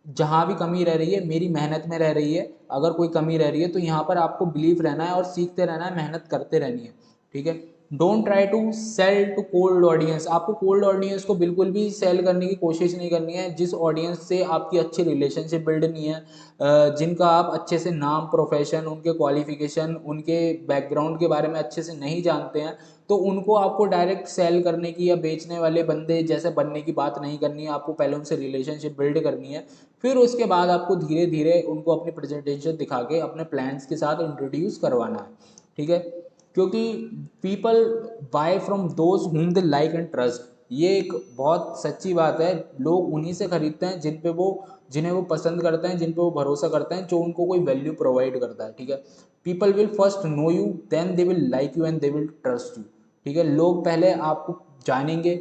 Speaker 1: जहाँ भी कमी रह रही है मेरी मेहनत में रह रही है, अगर कोई कमी रह रही है तो यहाँ पर आपको बिलीव रहना है और सीखते रहना है, मेहनत करते रहनी है। ठीक है, don't try to sell to cold audience. आपको कोल्ड ऑडियंस को बिल्कुल भी सेल करने की कोशिश नहीं करनी है। जिस ऑडियंस से आपकी अच्छी रिलेशनशिप बिल्ड नहीं है, जिनका आप अच्छे से नाम, प्रोफेशन, उनके क्वालिफिकेशन, उनके बैकग्राउंड के बारे में अच्छे से नहीं जानते हैं, तो उनको आपको डायरेक्ट सेल करने की या बेचने वाले बंदे जैसे बनने की बात नहीं करनी है। आपको पहले उनसे रिलेशनशिप बिल्ड करनी है, फिर उसके बाद आपको धीरे धीरे उनको अपनी प्रेजेंटेशन दिखा के अपने प्लान्स के साथ इंट्रोड्यूस करवाना है। ठीक है, क्योंकि पीपल बाय फ्रॉम दोज हुम दे लाइक एंड ट्रस्ट, ये एक बहुत सच्ची बात है। लोग उन्हीं से खरीदते हैं जिन्हें वो पसंद करते हैं, जिन पे वो भरोसा करते हैं, जो उनको कोई वैल्यू प्रोवाइड करता है। ठीक है, people will first know you, then they will like you and they will trust you. ठीक है, लोग पहले आपको जानेंगे,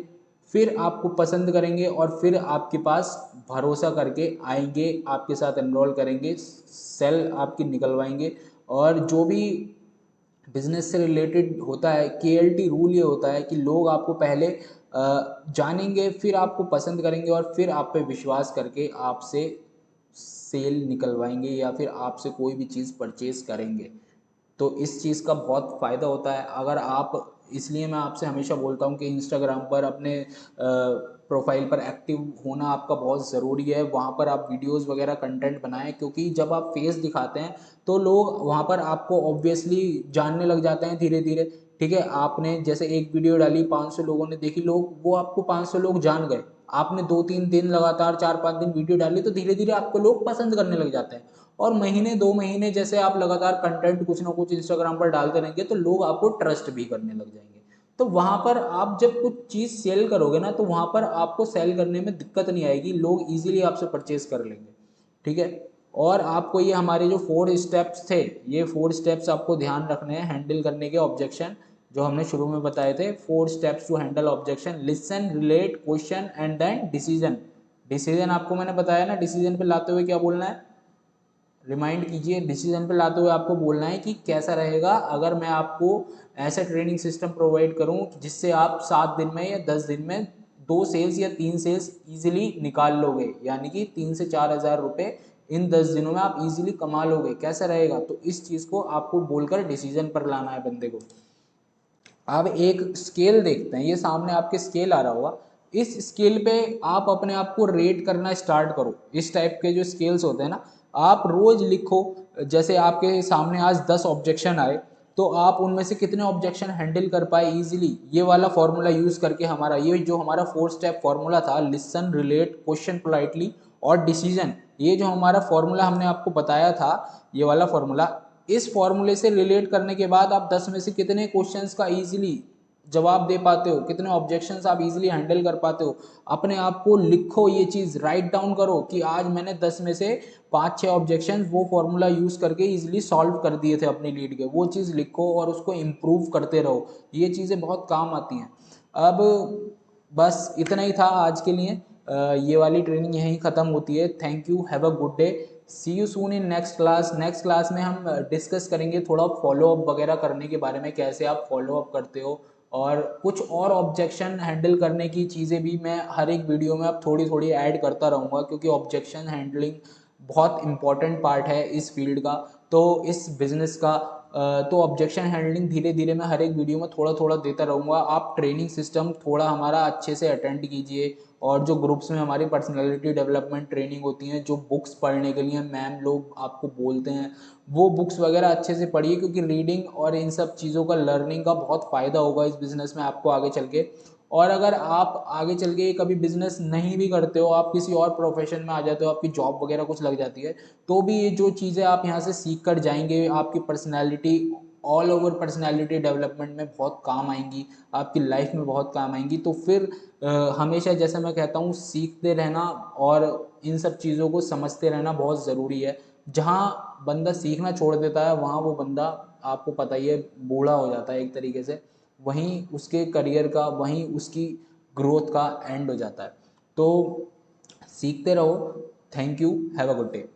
Speaker 1: फिर आपको पसंद करेंगे और फिर आपके पास भरोसा करके आएंगे, आपके साथ एनरोल करेंगे, सेल आपकी निकलवाएंगे। और जो भी बिजनेस से रिलेटेड होता है, KLT रूल ये होता है कि लोग आपको पहले जानेंगे, फिर आपको पसंद करेंगे और फिर आप पे विश्वास करके आपसे सेल निकलवाएंगे या फिर आपसे कोई भी चीज़ परचेज करेंगे। तो इस चीज़ का बहुत फ़ायदा होता है अगर आप, इसलिए मैं आपसे हमेशा बोलता हूँ कि इंस्टाग्राम पर अपने प्रोफाइल पर एक्टिव होना आपका बहुत ज़रूरी है। वहाँ पर आप वीडियोस वगैरह कंटेंट बनाएं, क्योंकि जब आप फेस दिखाते हैं तो लोग वहाँ पर आपको ऑब्वियसली जानने लग जाते हैं धीरे धीरे। ठीक है, आपने जैसे एक वीडियो डाली, 500 लोगों ने देखी, लोग वो आपको 500 लोग जान गए। आपने 2-3 दिन लगातार 4-5 दिन वीडियो डाली तो धीरे धीरे आपको लोग पसंद करने लग जाते हैं। और महीने 2 महीने जैसे आप लगातार कंटेंट कुछ ना कुछ इंस्टाग्राम पर डालते रहेंगे तो लोग आपको ट्रस्ट भी करने लग जाएंगे। तो वहां पर आप जब कुछ चीज़ सेल करोगे ना, तो वहां पर आपको सेल करने में दिक्कत नहीं आएगी, लोग इजीली आपसे परचेज कर लेंगे। ठीक है, और आपको ये हमारे जो 4 स्टेप्स थे, ये 4 स्टेप्स आपको ध्यान रखने हैं हैंडल करने के ऑब्जेक्शन, जो हमने शुरू में बताए थे। 4 steps to handle objection: listen, relate, question and then decision. Decision आपको मैंने बताया ना, डिसीजन पे लाते हुए क्या बोलना है, रिमाइंड कीजिए। डिसीजन पे लाते हुए आपको बोलना है कि कैसा रहेगा अगर मैं आपको ऐसा ट्रेनिंग सिस्टम प्रोवाइड करूं जिससे आप 7 दिन में या 10 दिन में 2 सेल्स या 3 सेल्स इजीली निकाल लोगे, यानी कि 3 से 4 हज़ार रुपये इन 10 दिनों में आप इजीली कमा लोगे, कैसा रहेगा। तो इस चीज़ को आपको बोलकर डिसीजन पर लाना है बंदे को। अब एक स्केल देखते हैं, ये सामने आपके स्केल आ रहा होगा। इस स्केल पे आप अपने आप को रेट करना स्टार्ट करो। इस टाइप के जो स्केल्स होते हैं ना, आप रोज लिखो। जैसे आपके सामने आज 10 ऑब्जेक्शन आए, तो आप उनमें से कितने ऑब्जेक्शन हैंडल कर पाए इजीली, ये वाला फॉर्मूला यूज करके। हमारा ये जो हमारा 4 स्टेप फॉर्मूला था, लिसन, रिलेट, क्वेश्चन पोलाइटली और डिसीजन, ये जो हमारा फॉर्मूला हमने आपको बताया था, ये वाला फॉर्मूला, इस फॉर्मूले से रिलेट करने के बाद आप 10 में से कितने क्वेश्चंस का इजीली जवाब दे पाते हो, कितने ऑब्जेक्शंस आप इजीली हैंडल कर पाते हो। अपने आप को लिखो, ये चीज़ राइट डाउन करो कि आज मैंने 10 में से 5-6 ऑब्जेक्शंस वो फॉर्मूला यूज़ करके इजीली सॉल्व कर दिए थे अपनी लीड के। वो चीज़ लिखो और उसको इम्प्रूव करते रहो, ये चीज़ें बहुत काम आती हैं। अब बस इतना ही था आज के लिए। ये वाली ट्रेनिंग यहीं ख़त्म होती है। Thank you, have a good day, see you soon in next class. Next class में हम डिस्कस करेंगे थोड़ा फॉलोअप वगैरह करने के बारे में, कैसे आप फॉलोअप करते हो, और कुछ और ऑब्जेक्शन हैंडल करने की चीज़ें भी मैं हर एक वीडियो में अब थोड़ी थोड़ी ऐड करता रहूँगा, क्योंकि ऑब्जेक्शन हैंडलिंग बहुत इंपॉर्टेंट पार्ट है इस फील्ड का, तो इस बिज़नेस का। तो ऑब्जेक्शन हैंडलिंग धीरे धीरे मैं हर एक वीडियो में थोड़ा थोड़ा देता रहूँगा। आप ट्रेनिंग सिस्टम थोड़ा हमारा अच्छे से अटेंड कीजिए, और जो ग्रुप्स में हमारी पर्सनालिटी डेवलपमेंट ट्रेनिंग होती हैं, जो बुक्स पढ़ने के लिए मैम लोग आपको बोलते हैं, वो बुक्स वगैरह अच्छे से पढ़िए, क्योंकि रीडिंग और इन सब चीज़ों का, लर्निंग का बहुत फ़ायदा होगा इस बिज़नेस में आपको आगे चल के। और अगर आप आगे चल के कभी बिजनेस नहीं भी करते हो, आप किसी और प्रोफेशन में आ जाते हो, आपकी जॉब वगैरह कुछ लग जाती है, तो भी ये जो चीज़ें आप यहाँ से सीख कर जाएंगे आपकी personality, all over personality development में बहुत काम आएंगी, आपकी लाइफ में बहुत काम आएंगी। तो फिर हमेशा जैसा मैं कहता हूँ, सीखते रहना और इन सब चीज़ों को समझते रहना बहुत ज़रूरी है। जहाँ बंदा सीखना छोड़ देता है, वहाँ वो बंदा, आपको पता ही है, बूढ़ा हो जाता है एक तरीके से, वहीं उसके करियर का, वहीं उसकी ग्रोथ का एंड हो जाता है। तो सीखते रहो। Thank you, have a good day.